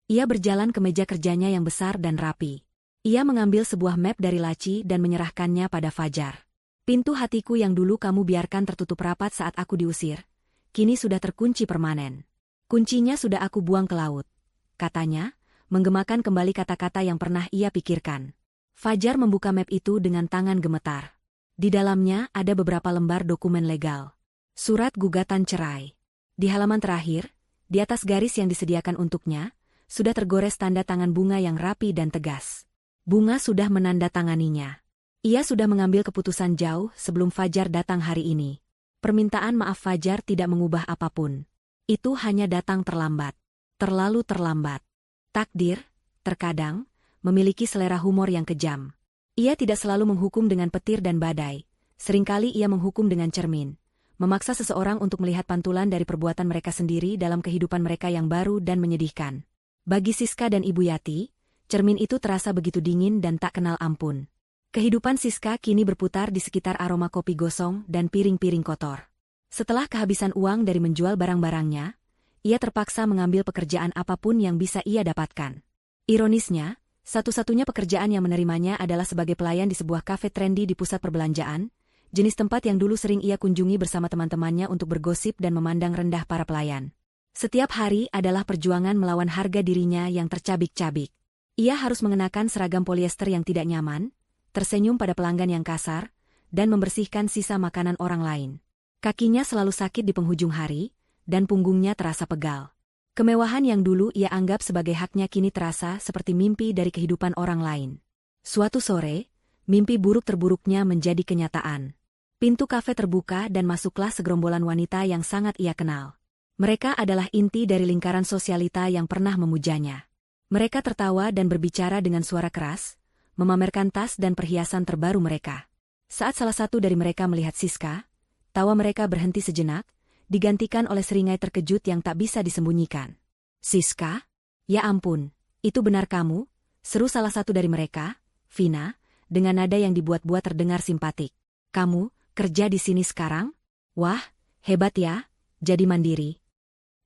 Ia berjalan ke meja kerjanya yang besar dan rapi. Ia mengambil sebuah map dari laci dan menyerahkannya pada Fajar. Pintu hatiku yang dulu kamu biarkan tertutup rapat saat aku diusir, kini sudah terkunci permanen. Kuncinya sudah aku buang ke laut, katanya, menggemakan kembali kata-kata yang pernah ia pikirkan. Fajar membuka map itu dengan tangan gemetar. Di dalamnya ada beberapa lembar dokumen legal. Surat gugatan cerai. Di halaman terakhir, di atas garis yang disediakan untuknya, sudah tergores tanda tangan Bunga yang rapi dan tegas. Bunga sudah menandatanganinya. Ia sudah mengambil keputusan jauh sebelum Fajar datang hari ini. Permintaan maaf Fajar tidak mengubah apapun. Itu hanya datang terlambat. Terlalu terlambat. Takdir, terkadang, memiliki selera humor yang kejam. Ia tidak selalu menghukum dengan petir dan badai. Seringkali ia menghukum dengan cermin. Memaksa seseorang untuk melihat pantulan dari perbuatan mereka sendiri dalam kehidupan mereka yang baru dan menyedihkan. Bagi Siska dan Ibu Yati, cermin itu terasa begitu dingin dan tak kenal ampun. Kehidupan Siska kini berputar di sekitar aroma kopi gosong dan piring-piring kotor. Setelah kehabisan uang dari menjual barang-barangnya, ia terpaksa mengambil pekerjaan apapun yang bisa ia dapatkan. Ironisnya, satu-satunya pekerjaan yang menerimanya adalah sebagai pelayan di sebuah kafe trendy di pusat perbelanjaan, jenis tempat yang dulu sering ia kunjungi bersama teman-temannya untuk bergosip dan memandang rendah para pelayan. Setiap hari adalah perjuangan melawan harga dirinya yang tercabik-cabik. Ia harus mengenakan seragam polyester yang tidak nyaman, tersenyum pada pelanggan yang kasar, dan membersihkan sisa makanan orang lain. Kakinya selalu sakit di penghujung hari, dan punggungnya terasa pegal. Kemewahan yang dulu ia anggap sebagai haknya kini terasa seperti mimpi dari kehidupan orang lain. Suatu sore, mimpi buruk terburuknya menjadi kenyataan. Pintu kafe terbuka dan masuklah segerombolan wanita yang sangat ia kenal. Mereka adalah inti dari lingkaran sosialita yang pernah memujanya. Mereka tertawa dan berbicara dengan suara keras, memamerkan tas dan perhiasan terbaru mereka. Saat salah satu dari mereka melihat Siska, tawa mereka berhenti sejenak, digantikan oleh seringai terkejut yang tak bisa disembunyikan. "Siska? Ya ampun, itu benar kamu?" seru salah satu dari mereka, Vina, dengan nada yang dibuat-buat terdengar simpatik. "Kamu kerja di sini sekarang? Wah, hebat ya, jadi mandiri."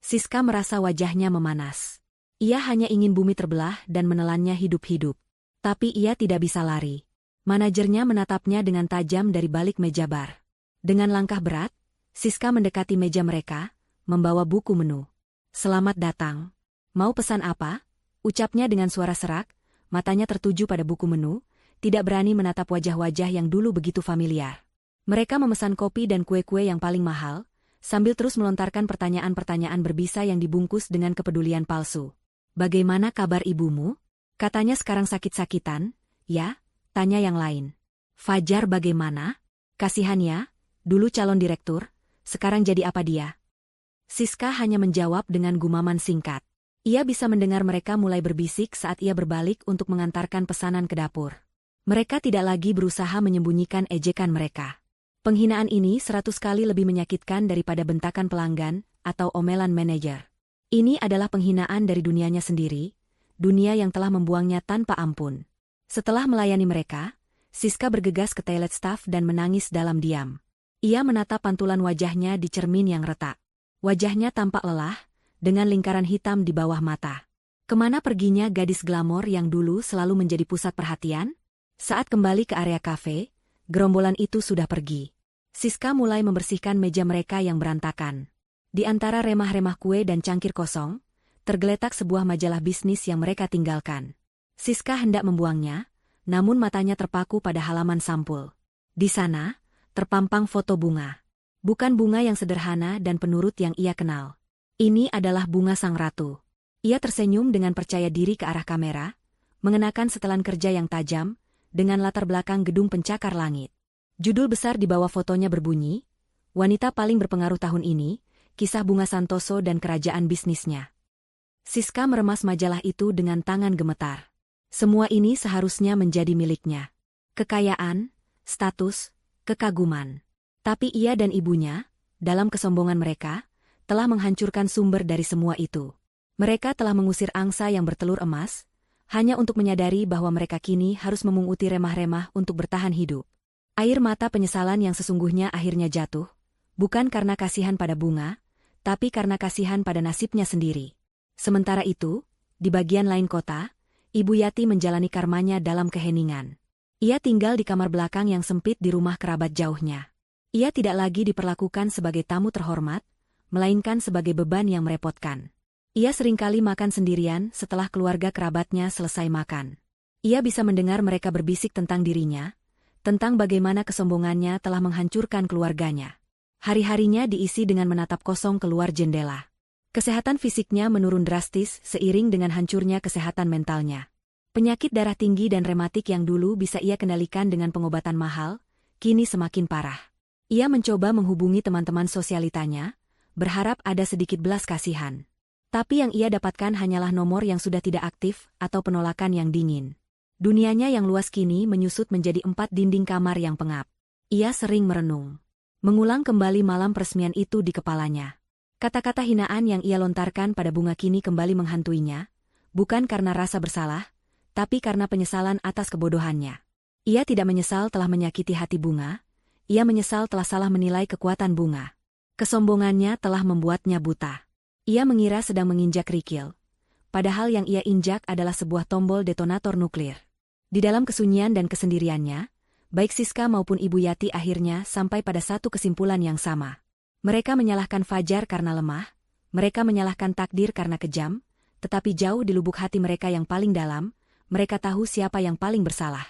Siska merasa wajahnya memanas. Ia hanya ingin bumi terbelah dan menelannya hidup-hidup. Tapi ia tidak bisa lari. Manajernya menatapnya dengan tajam dari balik meja bar. Dengan langkah berat, Siska mendekati meja mereka, membawa buku menu. "Selamat datang. Mau pesan apa?" ucapnya dengan suara serak, matanya tertuju pada buku menu, tidak berani menatap wajah-wajah yang dulu begitu familiar. Mereka memesan kopi dan kue-kue yang paling mahal, sambil terus melontarkan pertanyaan-pertanyaan berbisa yang dibungkus dengan kepedulian palsu. "Bagaimana kabar ibumu?" Katanya sekarang sakit-sakitan. "Ya," tanya yang lain. "Fajar bagaimana? Kasihan ya, dulu calon direktur, sekarang jadi apa dia?" Siska hanya menjawab dengan gumaman singkat. Ia bisa mendengar mereka mulai berbisik saat ia berbalik untuk mengantarkan pesanan ke dapur. Mereka tidak lagi berusaha menyembunyikan ejekan mereka. Penghinaan ini 100 kali lebih menyakitkan daripada bentakan pelanggan atau omelan manajer. Ini adalah penghinaan dari dunianya sendiri, dunia yang telah membuangnya tanpa ampun. Setelah melayani mereka, Siska bergegas ke toilet staff dan menangis dalam diam. Ia menatap pantulan wajahnya di cermin yang retak. Wajahnya tampak lelah, dengan lingkaran hitam di bawah mata. Kemana perginya gadis glamor yang dulu selalu menjadi pusat perhatian? Saat kembali ke area kafe, gerombolan itu sudah pergi. Siska mulai membersihkan meja mereka yang berantakan. Di antara remah-remah kue dan cangkir kosong, tergeletak sebuah majalah bisnis yang mereka tinggalkan. Siska hendak membuangnya, namun matanya terpaku pada halaman sampul. Di sana, terpampang foto Bunga. Bukan bunga yang sederhana dan penurut yang ia kenal. Ini adalah bunga sang ratu. Ia tersenyum dengan percaya diri ke arah kamera, mengenakan setelan kerja yang tajam, dengan latar belakang gedung pencakar langit. Judul besar di bawah fotonya berbunyi, "Wanita paling berpengaruh tahun ini, kisah Bunga Santoso dan kerajaan bisnisnya." Siska meremas majalah itu dengan tangan gemetar. Semua ini seharusnya menjadi miliknya. Kekayaan, status, kekaguman. Tapi ia dan ibunya, dalam kesombongan mereka, telah menghancurkan sumber dari semua itu. Mereka telah mengusir angsa yang bertelur emas, hanya untuk menyadari bahwa mereka kini harus memunguti remah-remah untuk bertahan hidup. Air mata penyesalan yang sesungguhnya akhirnya jatuh, bukan karena kasihan pada Bunga, tapi karena kasihan pada nasibnya sendiri. Sementara itu, di bagian lain kota, Ibu Yati menjalani karmanya dalam keheningan. Ia tinggal di kamar belakang yang sempit di rumah kerabat jauhnya. Ia tidak lagi diperlakukan sebagai tamu terhormat, melainkan sebagai beban yang merepotkan. Ia seringkali makan sendirian setelah keluarga kerabatnya selesai makan. Ia bisa mendengar mereka berbisik tentang dirinya, tentang bagaimana kesombongannya telah menghancurkan keluarganya. Hari-harinya diisi dengan menatap kosong keluar jendela. Kesehatan fisiknya menurun drastis seiring dengan hancurnya kesehatan mentalnya. Penyakit darah tinggi dan rematik yang dulu bisa ia kendalikan dengan pengobatan mahal, kini semakin parah. Ia mencoba menghubungi teman-teman sosialitanya, berharap ada sedikit belas kasihan. Tapi yang ia dapatkan hanyalah nomor yang sudah tidak aktif atau penolakan yang dingin. Dunianya yang luas kini menyusut menjadi 4 dinding kamar yang pengap. Ia sering merenung. Mengulang kembali malam peresmian itu di kepalanya. Kata-kata hinaan yang ia lontarkan pada Bunga kini kembali menghantuinya, bukan karena rasa bersalah, tapi karena penyesalan atas kebodohannya. Ia tidak menyesal telah menyakiti hati Bunga, ia menyesal telah salah menilai kekuatan Bunga. Kesombongannya telah membuatnya buta. Ia mengira sedang menginjak kerikil, padahal yang ia injak adalah sebuah tombol detonator nuklir. Di dalam kesunyian dan kesendiriannya, baik Siska maupun Ibu Yati akhirnya sampai pada satu kesimpulan yang sama. Mereka menyalahkan Fajar karena lemah, mereka menyalahkan takdir karena kejam, tetapi jauh di lubuk hati mereka yang paling dalam, mereka tahu siapa yang paling bersalah.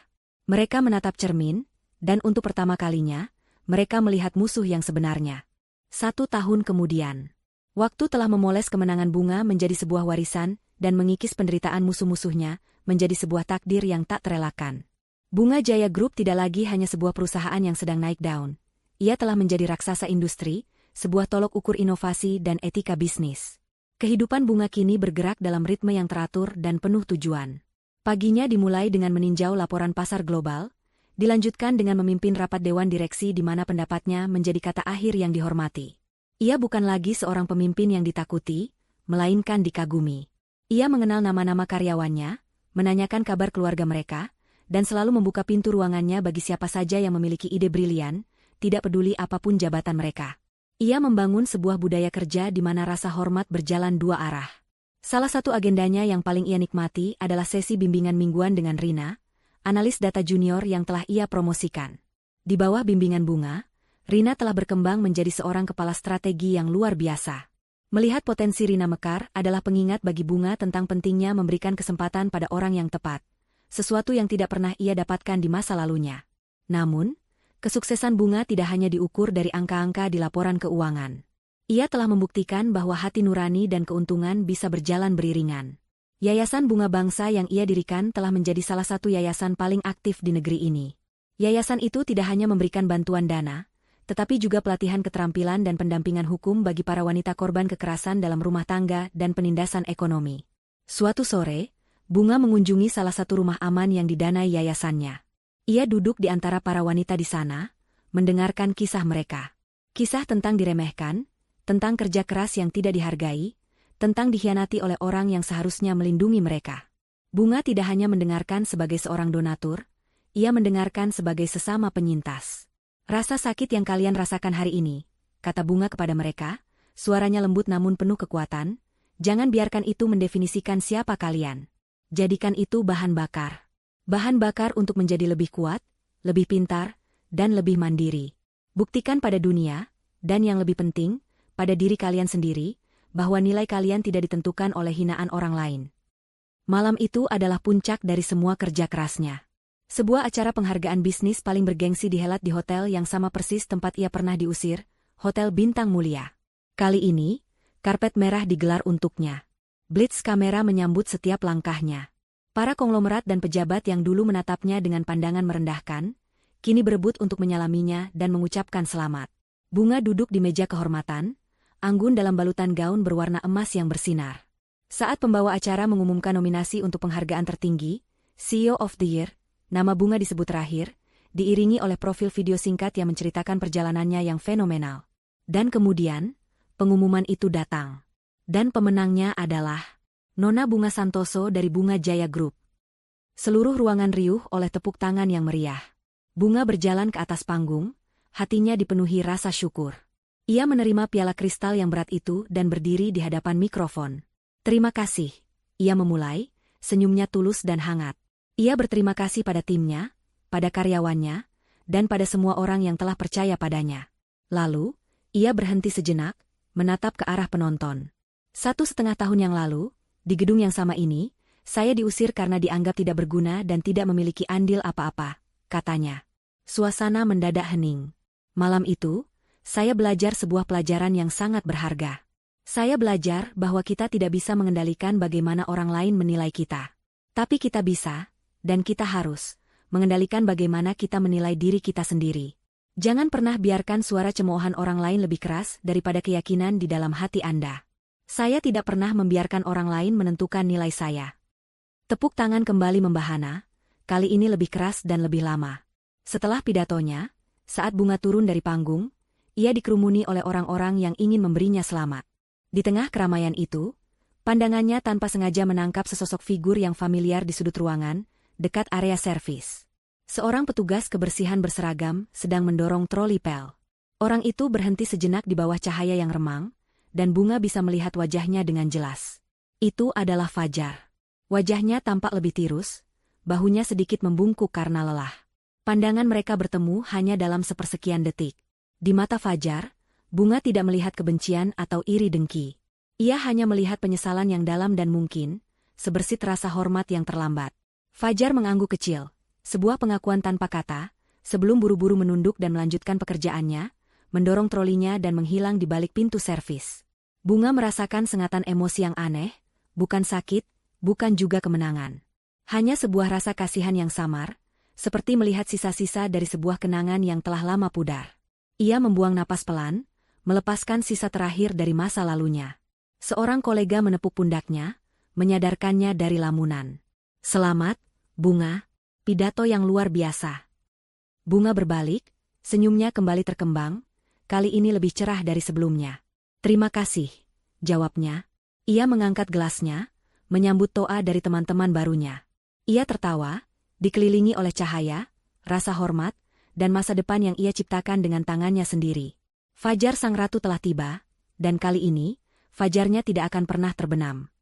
Mereka menatap cermin, dan untuk pertama kalinya, mereka melihat musuh yang sebenarnya. 1 tahun kemudian. Waktu telah memoles kemenangan Bunga menjadi sebuah warisan dan mengikis penderitaan musuh-musuhnya menjadi sebuah takdir yang tak terelakkan. Bunga Jaya Group tidak lagi hanya sebuah perusahaan yang sedang naik daun. Ia telah menjadi raksasa industri, sebuah tolok ukur inovasi dan etika bisnis. Kehidupan Bunga kini bergerak dalam ritme yang teratur dan penuh tujuan. Paginya dimulai dengan meninjau laporan pasar global, dilanjutkan dengan memimpin rapat dewan direksi di mana pendapatnya menjadi kata akhir yang dihormati. Ia bukan lagi seorang pemimpin yang ditakuti, melainkan dikagumi. Ia mengenal nama-nama karyawannya, menanyakan kabar keluarga mereka, dan selalu membuka pintu ruangannya bagi siapa saja yang memiliki ide brilian, tidak peduli apapun jabatan mereka. Ia membangun sebuah budaya kerja di mana rasa hormat berjalan 2 arah. Salah satu agendanya yang paling ia nikmati adalah sesi bimbingan mingguan dengan Rina, analis data junior yang telah ia promosikan. Di bawah bimbingan Bunga, Rina telah berkembang menjadi seorang kepala strategi yang luar biasa. Melihat potensi Rina mekar adalah pengingat bagi Bunga tentang pentingnya memberikan kesempatan pada orang yang tepat, sesuatu yang tidak pernah ia dapatkan di masa lalunya. Namun, kesuksesan Bunga tidak hanya diukur dari angka-angka di laporan keuangan. Ia telah membuktikan bahwa hati nurani dan keuntungan bisa berjalan beriringan. Yayasan Bunga Bangsa yang ia dirikan telah menjadi salah satu yayasan paling aktif di negeri ini. Yayasan itu tidak hanya memberikan bantuan dana, tetapi juga pelatihan keterampilan dan pendampingan hukum bagi para wanita korban kekerasan dalam rumah tangga dan penindasan ekonomi. Suatu sore, Bunga mengunjungi salah satu rumah aman yang didanai yayasannya. Ia duduk di antara para wanita di sana, mendengarkan kisah mereka. Kisah tentang diremehkan, tentang kerja keras yang tidak dihargai, tentang dikhianati oleh orang yang seharusnya melindungi mereka. Bunga tidak hanya mendengarkan sebagai seorang donatur, ia mendengarkan sebagai sesama penyintas. Rasa sakit yang kalian rasakan hari ini, kata Bunga kepada mereka, suaranya lembut namun penuh kekuatan, jangan biarkan itu mendefinisikan siapa kalian. Jadikan itu bahan bakar. Bahan bakar untuk menjadi lebih kuat, lebih pintar, dan lebih mandiri. Buktikan pada dunia, dan yang lebih penting, pada diri kalian sendiri, bahwa nilai kalian tidak ditentukan oleh hinaan orang lain. Malam itu adalah puncak dari semua kerja kerasnya. Sebuah acara penghargaan bisnis paling bergengsi dihelat di hotel yang sama persis tempat ia pernah diusir, Hotel Bintang Mulia. Kali ini, karpet merah digelar untuknya. Blitz kamera menyambut setiap langkahnya. Para konglomerat dan pejabat yang dulu menatapnya dengan pandangan merendahkan, kini berebut untuk menyalaminya dan mengucapkan selamat. Bunga duduk di meja kehormatan, anggun dalam balutan gaun berwarna emas yang bersinar. Saat pembawa acara mengumumkan nominasi untuk penghargaan tertinggi, CEO of the Year, nama Bunga disebut terakhir, diiringi oleh profil video singkat yang menceritakan perjalanannya yang fenomenal. Dan kemudian, pengumuman itu datang. Dan pemenangnya adalah Nona Bunga Santoso dari Bunga Jaya Group. Seluruh ruangan riuh oleh tepuk tangan yang meriah. Bunga berjalan ke atas panggung, hatinya dipenuhi rasa syukur. Ia menerima piala kristal yang berat itu dan berdiri di hadapan mikrofon. Terima kasih, ia memulai, senyumnya tulus dan hangat. Ia berterima kasih pada timnya, pada karyawannya, dan pada semua orang yang telah percaya padanya. Lalu, ia berhenti sejenak, menatap ke arah penonton. 1,5 tahun yang lalu, di gedung yang sama ini, saya diusir karena dianggap tidak berguna dan tidak memiliki andil apa-apa, katanya. Suasana mendadak hening. Malam itu, saya belajar sebuah pelajaran yang sangat berharga. Saya belajar bahwa kita tidak bisa mengendalikan bagaimana orang lain menilai kita. Tapi kita bisa, dan kita harus, mengendalikan bagaimana kita menilai diri kita sendiri. Jangan pernah biarkan suara cemoohan orang lain lebih keras daripada keyakinan di dalam hati Anda. Saya tidak pernah membiarkan orang lain menentukan nilai saya. Tepuk tangan kembali membahana, kali ini lebih keras dan lebih lama. Setelah pidatonya, saat Bunga turun dari panggung, ia dikerumuni oleh orang-orang yang ingin memberinya selamat. Di tengah keramaian itu, pandangannya tanpa sengaja menangkap sesosok figur yang familiar di sudut ruangan, dekat area servis. Seorang petugas kebersihan berseragam sedang mendorong troli pel. Orang itu berhenti sejenak di bawah cahaya yang remang, dan Bunga bisa melihat wajahnya dengan jelas. Itu adalah Fajar. Wajahnya tampak lebih tirus, bahunya sedikit membungkuk karena lelah. Pandangan mereka bertemu hanya dalam sepersekian detik. Di mata Fajar, Bunga tidak melihat kebencian atau iri dengki. Ia hanya melihat penyesalan yang dalam dan mungkin, sebersit rasa hormat yang terlambat. Fajar mengangguk kecil, sebuah pengakuan tanpa kata, sebelum buru-buru menunduk dan melanjutkan pekerjaannya, mendorong trolinya dan menghilang di balik pintu servis. Bunga merasakan sengatan emosi yang aneh, bukan sakit, bukan juga kemenangan. Hanya sebuah rasa kasihan yang samar, seperti melihat sisa-sisa dari sebuah kenangan yang telah lama pudar. Ia membuang napas pelan, melepaskan sisa terakhir dari masa lalunya. Seorang kolega menepuk pundaknya, menyadarkannya dari lamunan. "Selamat, Bunga, pidato yang luar biasa." Bunga berbalik, senyumnya kembali terkembang, kali ini lebih cerah dari sebelumnya. "Terima kasih," jawabnya. Ia mengangkat gelasnya, menyambut doa dari teman-teman barunya. Ia tertawa, dikelilingi oleh cahaya, rasa hormat, dan masa depan yang ia ciptakan dengan tangannya sendiri. Fajar sang ratu telah tiba, dan kali ini, fajarnya tidak akan pernah terbenam.